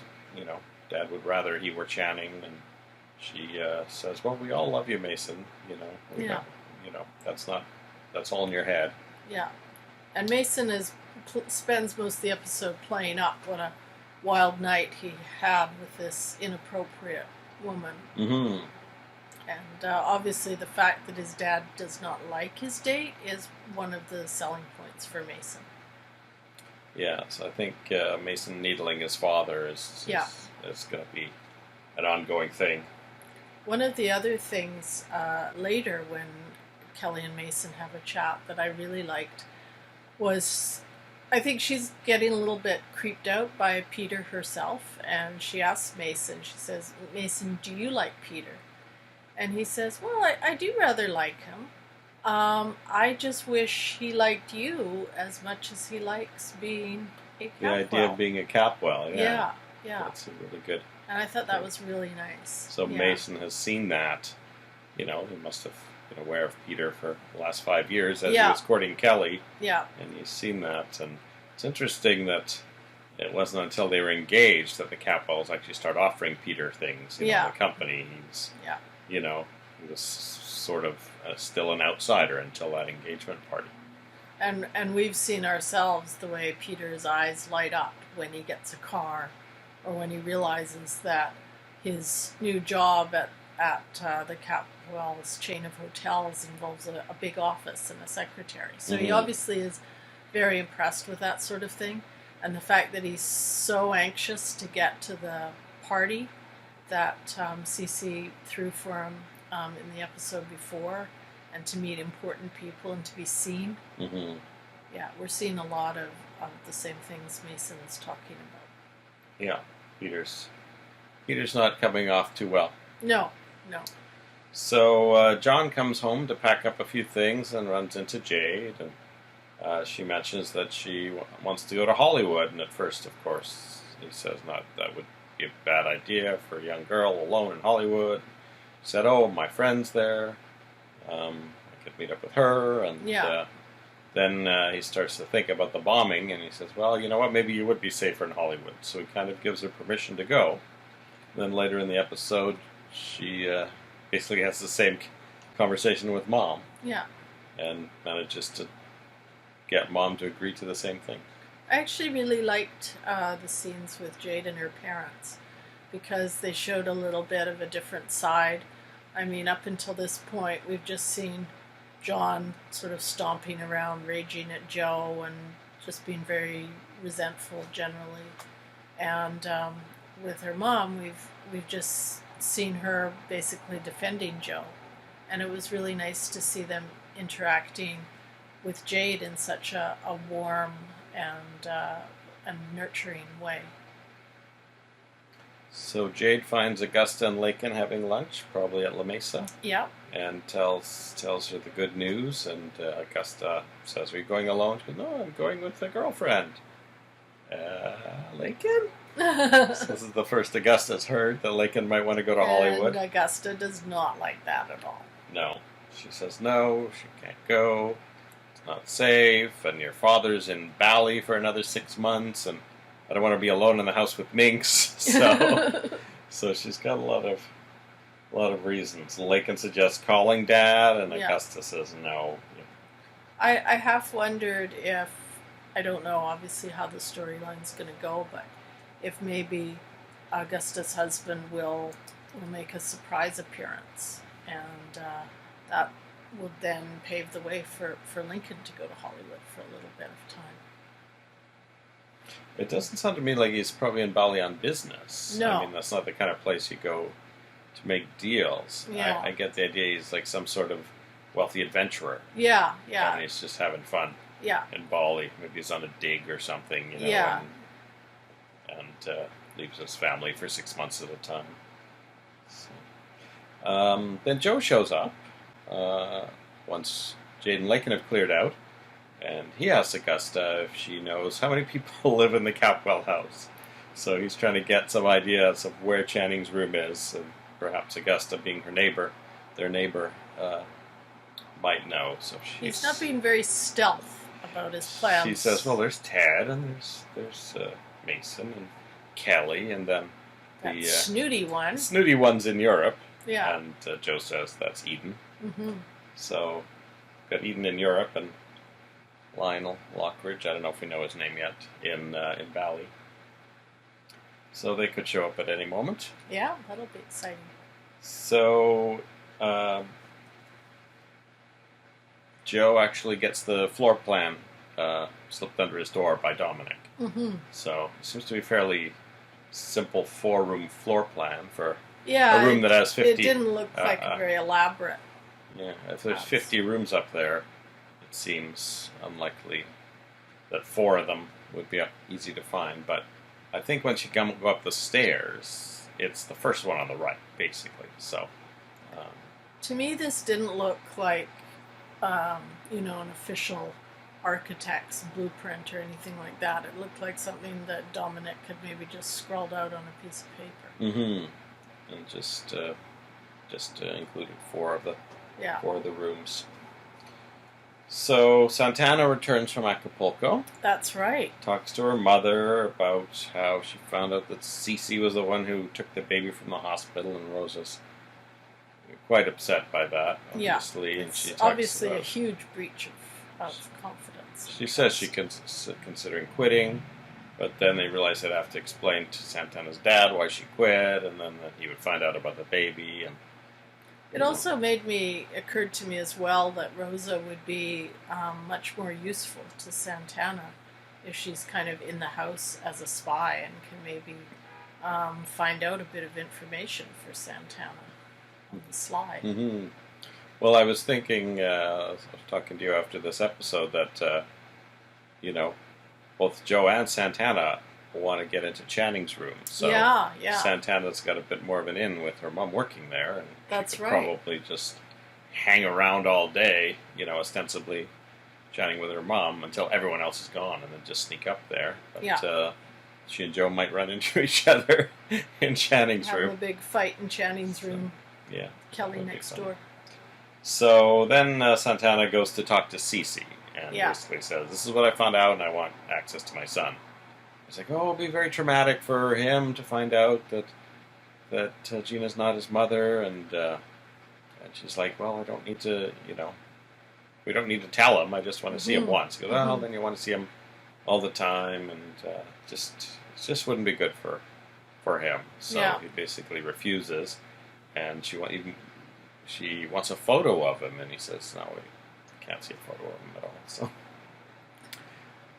Dad would rather he were Channing, and she says, "Well, we all love you, Mason. That's all in your head." Yeah, and Mason spends most of the episode playing up what a wild night he had with this inappropriate woman. Mm-hmm. And obviously the fact that his dad does not like his date is one of the selling points for Mason. Yeah, so I think Mason needling his father is going to be an ongoing thing. One of the other things later when Kelly and Mason have a chat that I really liked was, I think she's getting a little bit creeped out by Peter herself, and she asks Mason, she says, "Mason, do you like Peter?" And he says, "Well, I do rather like him. I just wish he liked you as much as he likes being a Capwell." The idea of being a Capwell, yeah. That's really good. And I thought that was really nice. So Mason has seen that. He must have been aware of Peter for the last 5 years as he was courting Kelly. Yeah. And he's seen that. And it's interesting that it wasn't until they were engaged that the Capwells actually start offering Peter things. The company. He was sort of still an outsider until that engagement party. And we've seen ourselves the way Peter's eyes light up when he gets a car, or when he realizes that his new job at the Capwell's chain of hotels involves a big office and a secretary. So he obviously is very impressed with that sort of thing. And the fact that he's so anxious to get to the party that Cece threw for him in the episode before, and to meet important people and to be seen. Mm-hmm. Yeah, we're seeing a lot of the same things Mason's talking about. Yeah, Peter's not coming off too well. No. So John comes home to pack up a few things and runs into Jade, and she mentions that she wants to go to Hollywood, and at first, of course, he says that would be a bad idea for a young girl alone in Hollywood. He said, "Oh, my friend's there. I could meet up with her." And then he starts to think about the bombing, and he says, "Well, you know what, maybe you would be safer in Hollywood." So he kind of gives her permission to go. And then later in the episode, she basically has the same conversation with Mom. Yeah. And manages to get Mom to agree to the same thing. I actually really liked the scenes with Jade and her parents, because they showed a little bit of a different side. I mean, up until this point, we've just seen John sort of stomping around, raging at Joe, and just being very resentful generally. And with her mom, we've just seen her basically defending Joe. And it was really nice to see them interacting with Jade in such a warm and nurturing way. So Jade finds Augusta and Lakin having lunch, probably at La Mesa, Yeah. and tells her the good news. And Augusta says, "Are you going alone?" She goes, "No, I'm going with a girlfriend." Lakin? So this is the first Augusta's heard that Lakin might want to go to Hollywood. And Augusta does not like that at all. No. She says no, she can't go. It's not safe, and your father's in Bali for another 6 months, and I don't want to be alone in the house with minks. So she's got a lot of reasons. Lakin suggests calling Dad, and Augusta says no. I half wondered if, I don't know obviously how the storyline's going to go, but if maybe Augusta's husband will make a surprise appearance, and that would then pave the way for Lincoln to go to Hollywood for a little bit of time. It doesn't sound to me like he's probably in Bali on business. No. I mean, that's not the kind of place you go to make deals. Yeah. I get the idea he's like some sort of wealthy adventurer. Yeah. And he's just having fun. Yeah. In Bali. Maybe he's on a dig or something, Yeah. And leaves his family for 6 months at a time. So, then Joe shows up once Jade and Lakin have cleared out, and he asks Augusta if she knows how many people live in the Capwell house. So he's trying to get some ideas of where Channing's room is, and perhaps Augusta, being their neighbor, might know. So he's not being very stealth about his plans. She says, "Well, there's Ted, and there's Mason and Kelly, and then that snooty one. Snooty one's in Europe." Yeah. And Joe says that's Eden. Mm-hmm. So got Eden in Europe, and Lionel Lockridge, I don't know if we know his name yet, in Bali. So they could show up at any moment. Yeah, that'll be exciting. So Joe actually gets the floor plan slipped under his door by Dominic. Mm-hmm. So it seems to be a fairly simple 4-room floor plan for a room that has 50. It didn't look like very elaborate. Yeah, if there's 50 rooms up there, it seems unlikely that 4 of them would be easy to find. But I think once you go up the stairs, it's the first one on the right, basically. So to me, this didn't look like an official architect's blueprint or anything like that. It looked like something that Dominic had maybe just scrawled out on a piece of paper. Mm-hmm. And just included 4 of the rooms. So Santana returns from Acapulco. That's right. Talks to her mother about how she found out that Cece was the one who took the baby from the hospital, and Rosa's quite upset by that, obviously. Yeah, and she it's talks obviously about, a huge breach of confidence. She says she's considering quitting, but then they realize they'd have to explain to Santana's dad why she quit, and then that he would find out about the baby. And it also occurred to me as well that Rosa would be much more useful to Santana if she's kind of in the house as a spy and can maybe find out a bit of information for Santana on the sly. Mm-hmm. Well, I was thinking, I was talking to you after this episode, that, both Joe and Santana want to get into Channing's room. So yeah. Santana's got a bit more of an in with her mom working there, and that's she could right. probably just hang around all day, ostensibly chatting with her mom until everyone else is gone, and then just sneak up there. But she and Joe might run into each other in Channing's room. Have a big fight in Channing's room. Yeah. Kelly next door. So then Santana goes to talk to Cece and basically says, "This is what I found out, and I want access to my son." He's like, "Oh, it'll be very traumatic for him to find out that Gina's not his mother," and she's like, "Well, I don't need to, we don't need to tell him. I just want to see him once." He goes, "Well, then you want to see him all the time, and it just wouldn't be good for him." So he basically refuses, and she wants a photo of him, and he says, "No, we can't see a photo of him at all." So.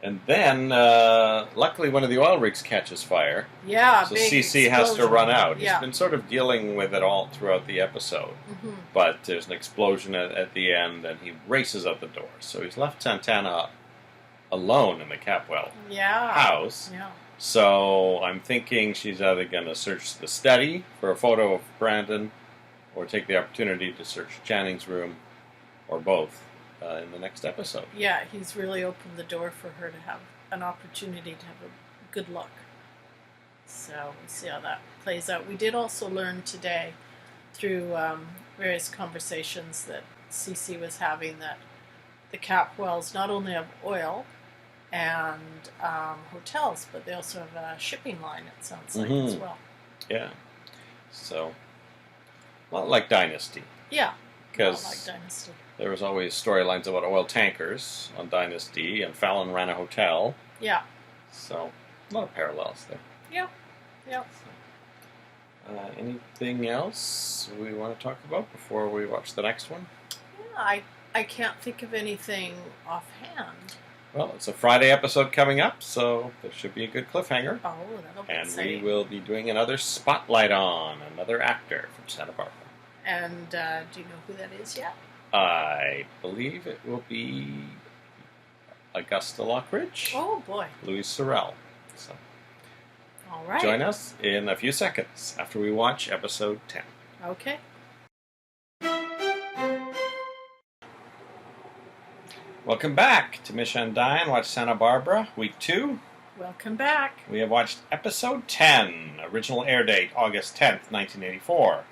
And then, luckily, one of the oil rigs catches fire. Yeah, so big CC has to run out. Yeah. He's been sort of dealing with it all throughout the episode. Mm-hmm. But there's an explosion at the end, and he races out the door. So he's left Santana alone in the Capwell Yeah. house. Yeah. So I'm thinking she's either going to search the study for a photo of Brandon or take the opportunity to search Channing's room, or both, in the next episode. Yeah, he's really opened the door for her to have an opportunity to have a good look. So we'll see how that plays out. We did also learn today through various conversations that Cece was having that the Capwells not only have oil and hotels, but they also have a shipping line, it sounds like, as well. Yeah. So, a lot like Dynasty. Yeah, because like Dynasty. There was always storylines about oil tankers on Dynasty, and Fallon ran a hotel. Yeah. So, a lot of parallels there. Yeah. Yeah. Anything else we want to talk about before we watch the next one? Yeah, I can't think of anything offhand. Well, it's a Friday episode coming up, so there should be a good cliffhanger. Oh, that'll be And exciting. we will be doing another spotlight on another actor from Santa Barbara. And do you know who that is yet? I believe it will be Augusta Lockridge. Oh, boy. Louis Sorel. So, all right. join us in a few seconds after we watch episode 10. Okay. Welcome back to Misha and Dianne. Watch Santa Barbara, week 2. Welcome back. We have watched episode 10, original air date August 10th, 1984.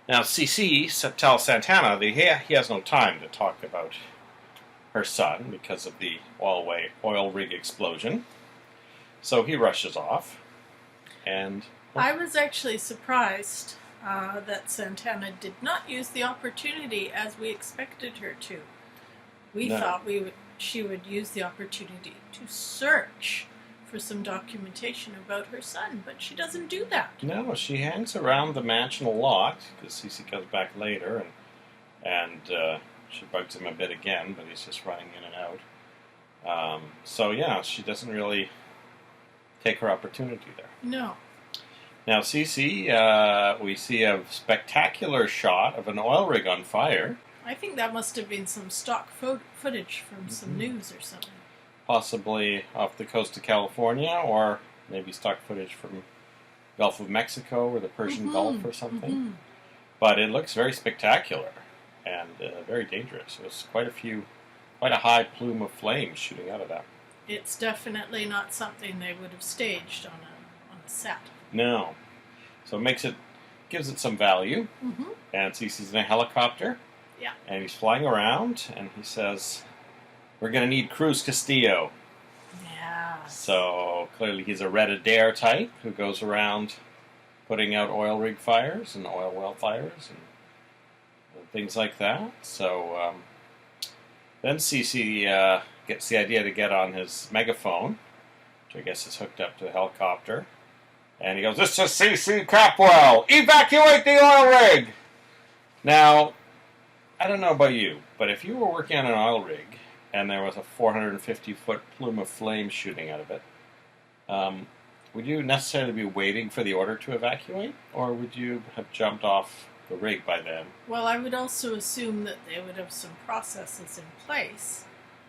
Now, CC tells Santana that he has no time to talk about her son because of the oil rig explosion. So he rushes off. And I was actually surprised that Santana did not use the opportunity as we expected her to. We thought she would use the opportunity to search for some documentation about her son, but she doesn't do that. No, she hangs around the mansion a lot, because Cece comes back later, and she bugs him a bit again, but he's just running in and out. So yeah, she doesn't really take her opportunity there. No. Now, Cece, we see a spectacular shot of an oil rig on fire. I think that must have been some stock footage from some news or something. Possibly off the coast of California, or maybe stock footage from Gulf of Mexico or the Persian Gulf or something. But it looks very spectacular and very dangerous. There's quite a high plume of flames shooting out of that. It's definitely not something they would have staged on a set. No. So it gives it some value. And Cece's in a helicopter. Yeah. And he's flying around, and he says, "We're going to need Cruz Castillo." Yeah. So clearly he's a Red Adair type who goes around putting out oil rig fires and oil well fires and things like that. So then Cece gets the idea to get on his megaphone, which I guess is hooked up to the helicopter. And he goes, "This is CC Capwell! Evacuate the oil rig!" Now, I don't know about you, but if you were working on an oil rig and there was a 450-foot plume of flames shooting out of it, would you necessarily be waiting for the order to evacuate, or would you have jumped off the rig by then? Well, I would also assume that they would have some processes in place.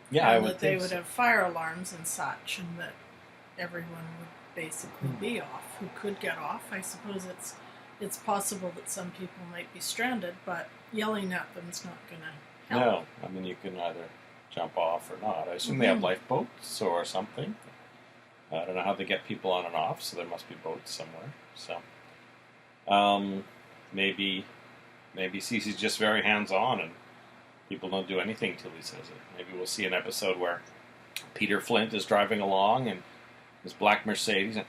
Yeah, I and would that they think would so. have fire alarms and such, and that everyone would basically be off who could get off. I suppose it's possible that some people might be stranded, but yelling at them is not going to help. No, I mean, you can either jump off or not. I assume they have lifeboats or something. I don't know how they get people on and off, so there must be boats somewhere. So maybe Cece's just very hands-on and people don't do anything till he says it. Maybe we'll see an episode where Peter Flint is driving along and his black Mercedes and,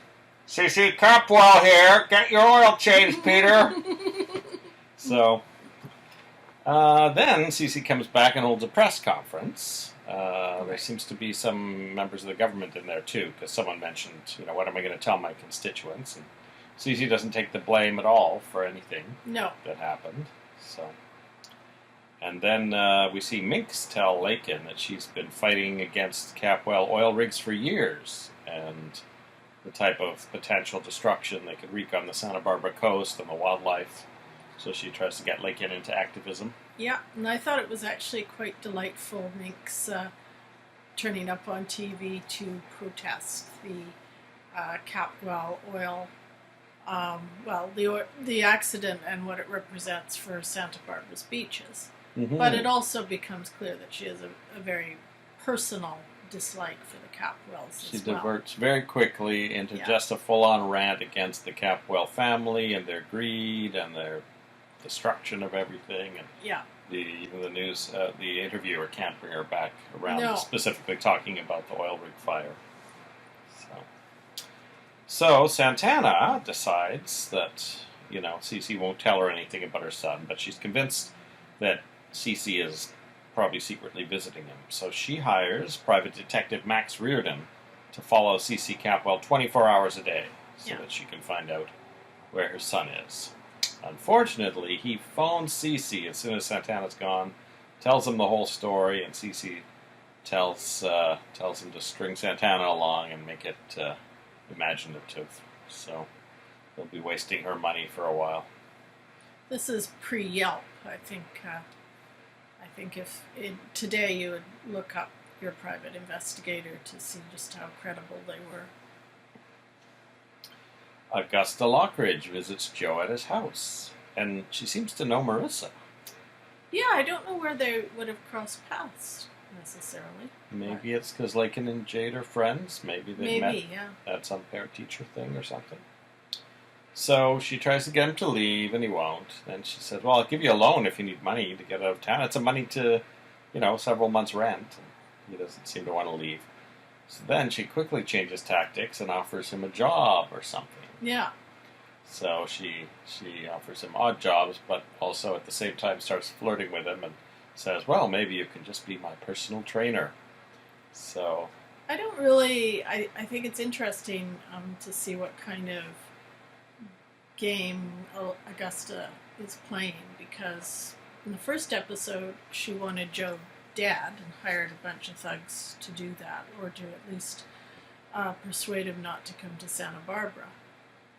"CC Capwell here, get your oil changed, Peter." So then Cece comes back and holds a press conference. There seems to be some members of the government in there too, because someone mentioned, what am I going to tell my constituents? And Cece doesn't take the blame at all for anything that happened. So, and then we see Minx tell Lakin that she's been fighting against Capwell oil rigs for years, and the type of potential destruction they could wreak on the Santa Barbara coast and the wildlife. So she tries to get Lakin into activism. Yeah, and I thought it was actually quite delightful. Minx turning up on TV to protest the Capwell oil, the accident and what it represents for Santa Barbara's beaches. Mm-hmm. But it also becomes clear that she has a very personal dislike for the Capwells She as well. diverts very quickly into just a full-on rant against the Capwell family and their greed and their destruction of everything. And Yeah. even the news, the interviewer can't bring her back around No. specifically talking about the oil rig fire. So Santana decides that, Cece won't tell her anything about her son, but she's convinced that Cece is probably secretly visiting him. So she hires private detective Max Reardon to follow Cece Capwell 24 hours a day so that she can find out where her son is. Unfortunately, he phones Cece as soon as Santana's gone, tells him the whole story, and Cece tells him to string Santana along and make it imaginative. So they'll be wasting her money for a while. This is pre-Yelp. I think if today you would look up your private investigator to see just how credible they were. Augusta Lockridge visits Joe at his house, and she seems to know Marissa. Yeah, I don't know where they would have crossed paths necessarily. Maybe it's because Lakin and Jade are friends. Maybe they met at some parent-teacher thing or something. So she tries to get him to leave, and he won't. Then she says, well, I'll give you a loan if you need money to get out of town. It's a money to, several months' rent. And he doesn't seem to want to leave. So then she quickly changes tactics and offers him a job or something. Yeah. So she offers him odd jobs, but also at the same time starts flirting with him and says, well, maybe you can just be my personal trainer. So I don't really... I think it's interesting to see what kind of game Augusta is playing, because in the first episode she wanted Joe dead and hired a bunch of thugs to do that, or to at least persuade him not to come to Santa Barbara.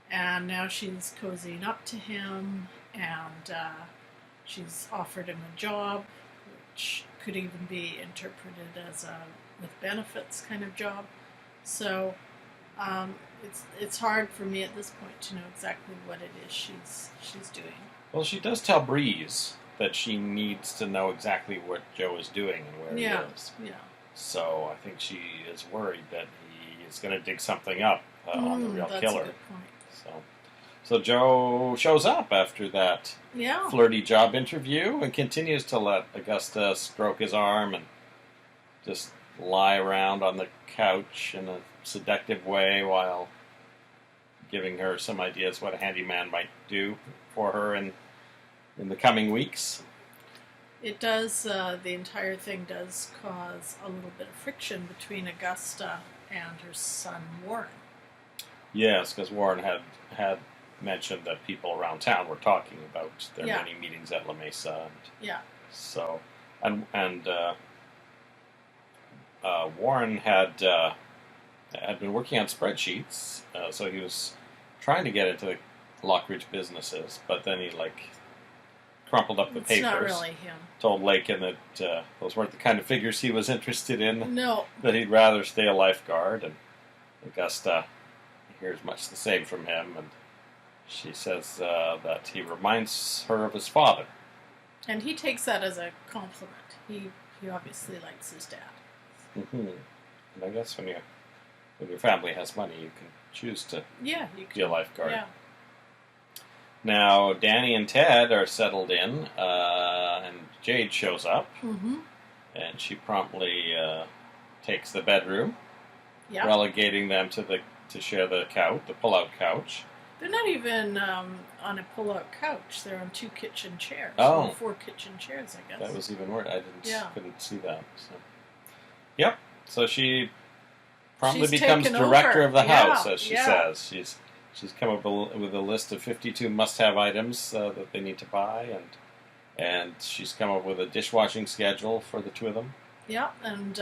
And now she's cozying up to him, and she's offered him a job, which could even be interpreted as a with benefits kind of job. So it's hard for me at this point to know exactly what it is she's doing. Well, she does tell Breeze that she needs to know exactly what Joe is doing and where he is. Yeah. So I think she is worried that he is going to dig something up on the real that's killer. A good point. So Joe shows up after that flirty job interview and continues to let Augusta stroke his arm and just lie around on the couch in a seductive way while giving her some ideas what a handyman might do for her in the coming weeks. It does, the entire thing does cause a little bit of friction between Augusta and her son Warren. Yes, because Warren had mentioned that people around town were talking about their many meetings at La Mesa. So, and Warren had been working on spreadsheets, so he was trying to get into the Lockridge businesses, but then he crumpled up the papers. It's not really him. Told Lakin that those weren't the kind of figures he was interested in. No. That he'd rather stay a lifeguard, and Augusta hears much the same from him, and she says that he reminds her of his father. And he takes that as a compliment. He obviously likes his dad. Mm-hmm. And I guess when your family has money, you can choose to be a lifeguard. Yeah. Now, Danny and Ted are settled in, and Jade shows up, and she promptly takes the bedroom, relegating them to share the couch, the pull-out couch. They're not even on a pull-out couch. They're on 2 kitchen chairs. Oh. 4 kitchen chairs, I guess. That was even worse. I couldn't see that. So. Yep. So she promptly becomes director of the house, as she says. She's come up with a list of 52 must-have items that they need to buy, and she's come up with a dishwashing schedule for the 2 of them. Yeah, and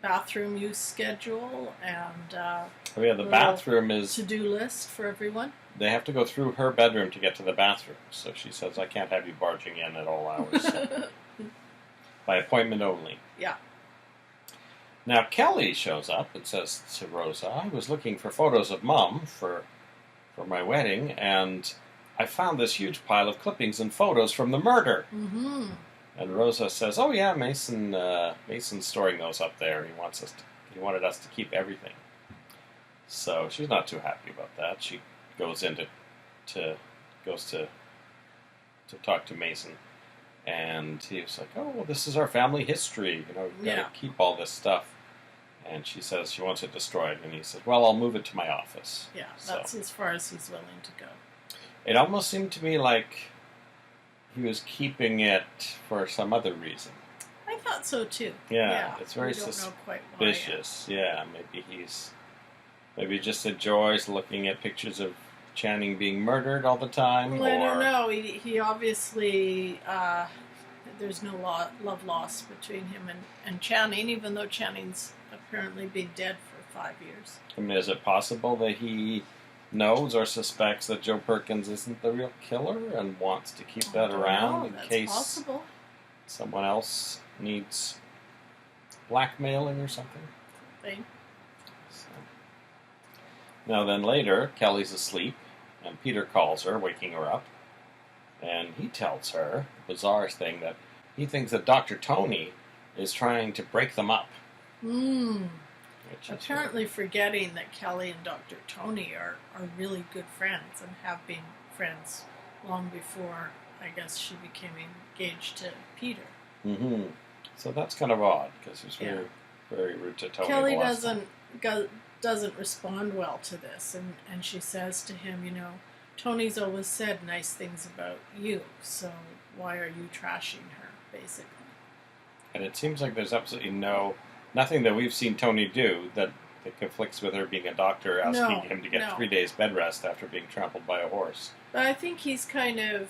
bathroom use schedule, and the bathroom is to-do list for everyone. They have to go through her bedroom to get to the bathroom, so she says, I can't have you barging in at all hours. So. By appointment only. Yeah. Now Kelly shows up and says to Rosa, "I was looking for photos of Mom for my wedding, and I found this huge pile of clippings and photos from the murder." Mm-hmm. And Rosa says, "Oh yeah, Mason's storing those up there. He wanted us to keep everything." So she's not too happy about that. She goes goes to talk to Mason, and he was like, "Oh, well, this is our family history. You know, we've got to keep all this stuff." And she says she wants it destroyed, and he says, "Well, I'll move it to my office." Yeah, that's as far as he's willing to go. It almost seemed to me like he was keeping it for some other reason. I thought so too. Yeah, it's very suspicious. Yeah, maybe he just enjoys looking at pictures of Channing being murdered all the time. Well, I don't know. He obviously there's no love lost between him and Channing, even though Channing's apparently been dead for 5 years. I mean, is it possible that he knows or suspects that Joe Perkins isn't the real killer and wants to keep that around in case possible. Someone else needs blackmailing or something? Thing. So. Now then later, Kelly's asleep, and Peter calls her, waking her up, and he tells her the bizarre thing that he thinks that Dr. Tony is trying to break them up. Apparently forgetting that Kelly and Dr. Tony are really good friends and have been friends long before, I guess, she became engaged to Peter. Mm-hmm. So that's kind of odd, because he's very, very rude to Tony. Kelly doesn't respond well to this, and she says to him, you know, Tony's always said nice things about you, so why are you trashing her, basically? And it seems like there's absolutely nothing that we've seen Tony do that conflicts with her being a doctor, asking him to get 3 days bed rest after being trampled by a horse. But I think he's kind of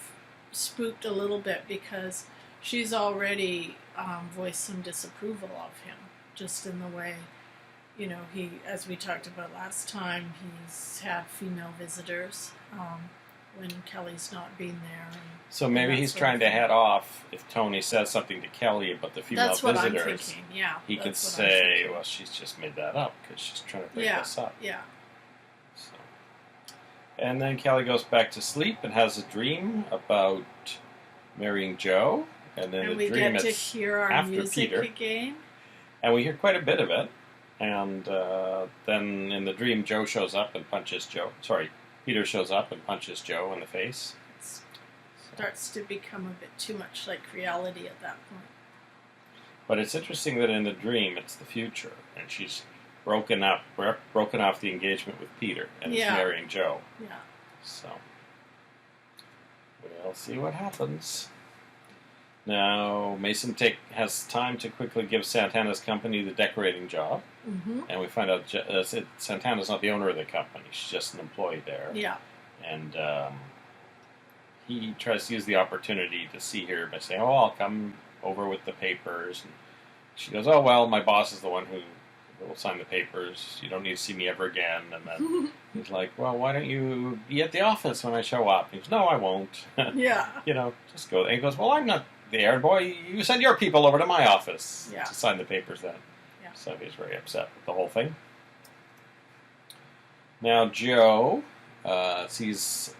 spooked a little bit because she's already voiced some disapproval of him, just in the way, you know, as we talked about last time, he's had female visitors when Kelly's not been there. So maybe he's trying to head off if Tony says something to Kelly about the female visitors. That's what I'm thinking, yeah. He could say, well, she's just made that up because she's trying to break us up. Yeah. So. And then Kelly goes back to sleep and has a dream about marrying Joe. And then we get to hear our music again. And we hear quite a bit of it. And then in the dream, Joe shows up and punches Joe. Sorry, Peter shows up and punches Joe in the face. Starts to become a bit too much like reality at that point. But it's interesting that in the dream, it's the future, and she's broken off the engagement with Peter and is marrying Joe. Yeah. So we'll see what happens. Now Mason has time to quickly give Santana's company the decorating job, and we find out Santana's not the owner of the company; she's just an employee there. Yeah. And he tries to use the opportunity to see her by saying, "Oh, I'll come over with the papers." And she goes, "Oh, well, my boss is the one who will sign the papers. You don't need to see me ever again." And then he's like, "Well, why don't you be at the office when I show up?" And he goes, "No, I won't." Yeah. You know, just go. And he goes, "Well, I'm not there, boy. You send your people over to my office to sign the papers then." Yeah. So he's very upset with the whole thing. Now Joe sees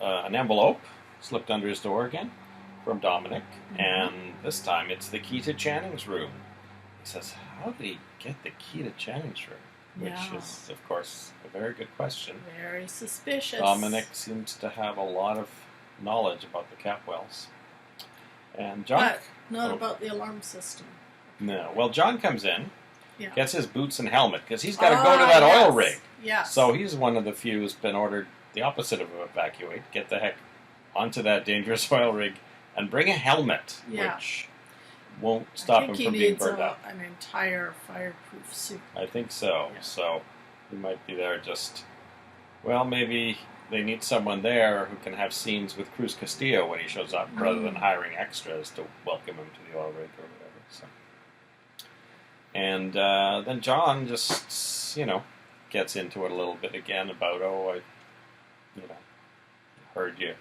an envelope slipped under his door again from Dominic, and this time it's the key to Channing's room. He says, how did he get the key to Channing's room? Which is, of course, a very good question. Very suspicious. Dominic seems to have a lot of knowledge about the Capwells. And John... But not about the alarm system. No. Well, John comes in, gets his boots and helmet, because he's got to go to that oil rig. Yes. So he's one of the few who's been ordered the opposite of evacuate. Get the heck onto that dangerous oil rig and bring a helmet, which won't stop him from being burned up. An entire fireproof suit. I think so. Yeah. So he might be there just... Well, maybe they need someone there who can have scenes with Cruz Castillo when he shows up, rather than hiring extras to welcome him to the oil rig or whatever. So. And then John just, gets into it a little bit again about, I heard you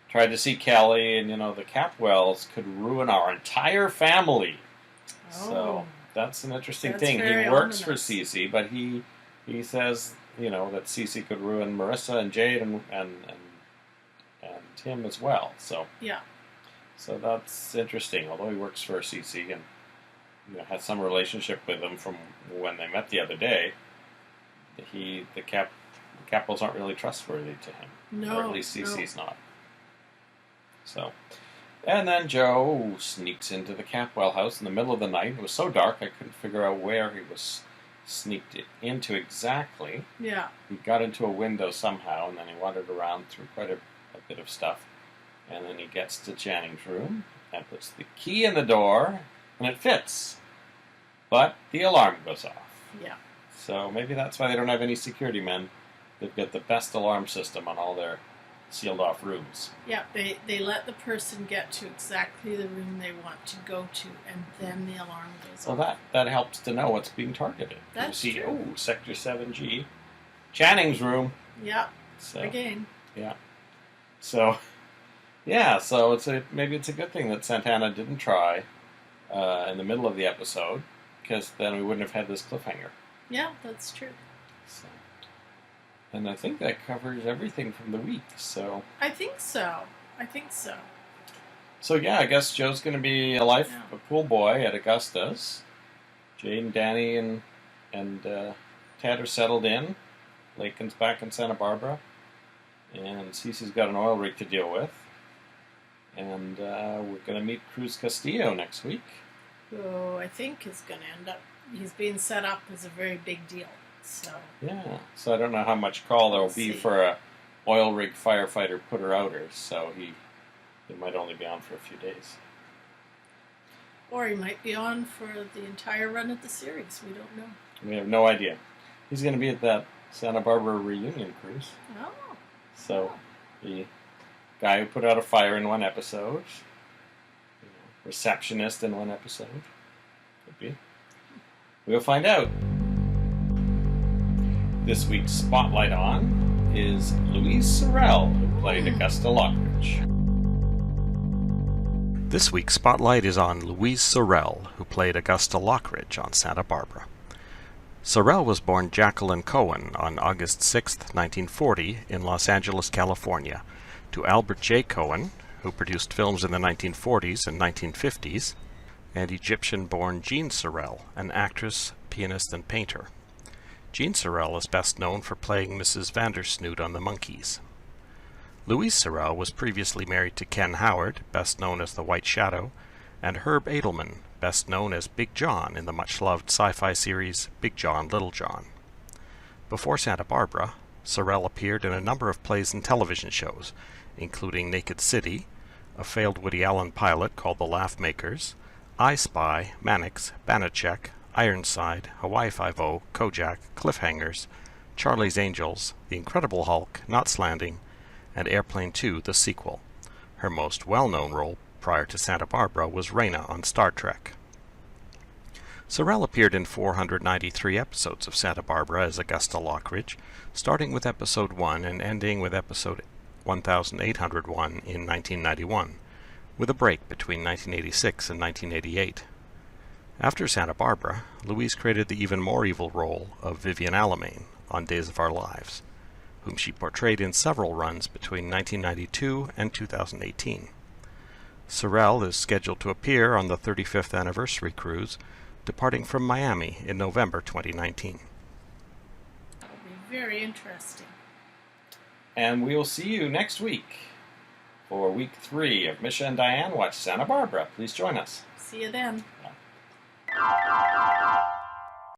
tried to see Kelly, and, the Capwells could ruin our entire family. Oh. So that's an interesting That's thing. very He works for ominous. Cece, but he says, that Cece could ruin Marissa and Jade and him as well. So Yeah. so that's interesting. Although he works for Cece and has some relationship with him from when they met the other day, the Capels aren't really trustworthy to him, No. or at least no. Cece's not. So, and then Joe sneaks into the Capwell house in the middle of the night. It was so dark I couldn't figure out where he was sneaked into exactly. Yeah. He got into a window somehow, and then he wandered around through quite a bit of stuff. And then he gets to Channing's room and puts the key in the door, and it fits. But the alarm goes off. Yeah. So maybe that's why they don't have any security men. They've got the best alarm system on all their sealed off rooms. Yeah, they let the person get to exactly the room they want to go to, and then the alarm goes Well, off. that helps to know what's being targeted. That's you see, true. Sector 7G, Channing's room. Yeah, So again. yeah, so yeah, so maybe it's a good thing that Santana didn't try in the middle of the episode, because then we wouldn't have had this cliffhanger. Yeah, that's true. So, and I think that covers everything from the week. So I think so. So yeah, I guess Joe's going to be a pool boy at Augusta's. Jade and Danny and Ted are settled in. Lakin's back in Santa Barbara, and Cece's got an oil rig to deal with. And we're going to meet Cruz Castillo next week. Who I think is going to end up. He's being set up as a very big deal. So Yeah, so I don't know how much call there will be for a oil rig firefighter putter-outer. So he might only be on for a few days. Or he might be on for the entire run of the series. We don't know. We have no idea. He's going to be at that Santa Barbara reunion cruise. Oh. So the guy who put out a fire in one episode, receptionist in one episode, could be. We'll find out. This week's Spotlight On is Louise Sorel, who played Augusta Lockridge. This week's Spotlight is on Louise Sorel, who played Augusta Lockridge on Santa Barbara. Sorel was born Jacqueline Cohen on August 6, 1940, in Los Angeles, California, to Albert J. Cohen, who produced films in the 1940s and 1950s, and Egyptian-born Jean Sorel, an actress, pianist, and painter. Jean Sorel is best known for playing Mrs. Vandersnoot on The Monkees. Louise Sorel was previously married to Ken Howard, best known as The White Shadow, and Herb Edelman, best known as Big John in the much-loved sci-fi series Big John, Little John. Before Santa Barbara, Sorel appeared in a number of plays and television shows, including Naked City, a failed Woody Allen pilot called The Laugh Makers, I Spy, Mannix, Banachek, Ironside, Hawaii Five-0, Kojak, Cliffhangers, Charlie's Angels, The Incredible Hulk, Knots Landing, and Airplane 2, the sequel. Her most well-known role prior to Santa Barbara was Reyna on Star Trek. Sorel appeared in 493 episodes of Santa Barbara as Augusta Lockridge, starting with Episode 1 and ending with Episode 1801 in 1991, with a break between 1986 and 1988. After Santa Barbara, Louise created the even more evil role of Vivian Alamain on Days of Our Lives, whom she portrayed in several runs between 1992 and 2018. Sorel is scheduled to appear on the 35th anniversary cruise, departing from Miami in November 2019. That'll be very interesting. And we'll see you next week for week 3 of Misha and Dianne Watch Santa Barbara. Please join us. See you then. Yeah.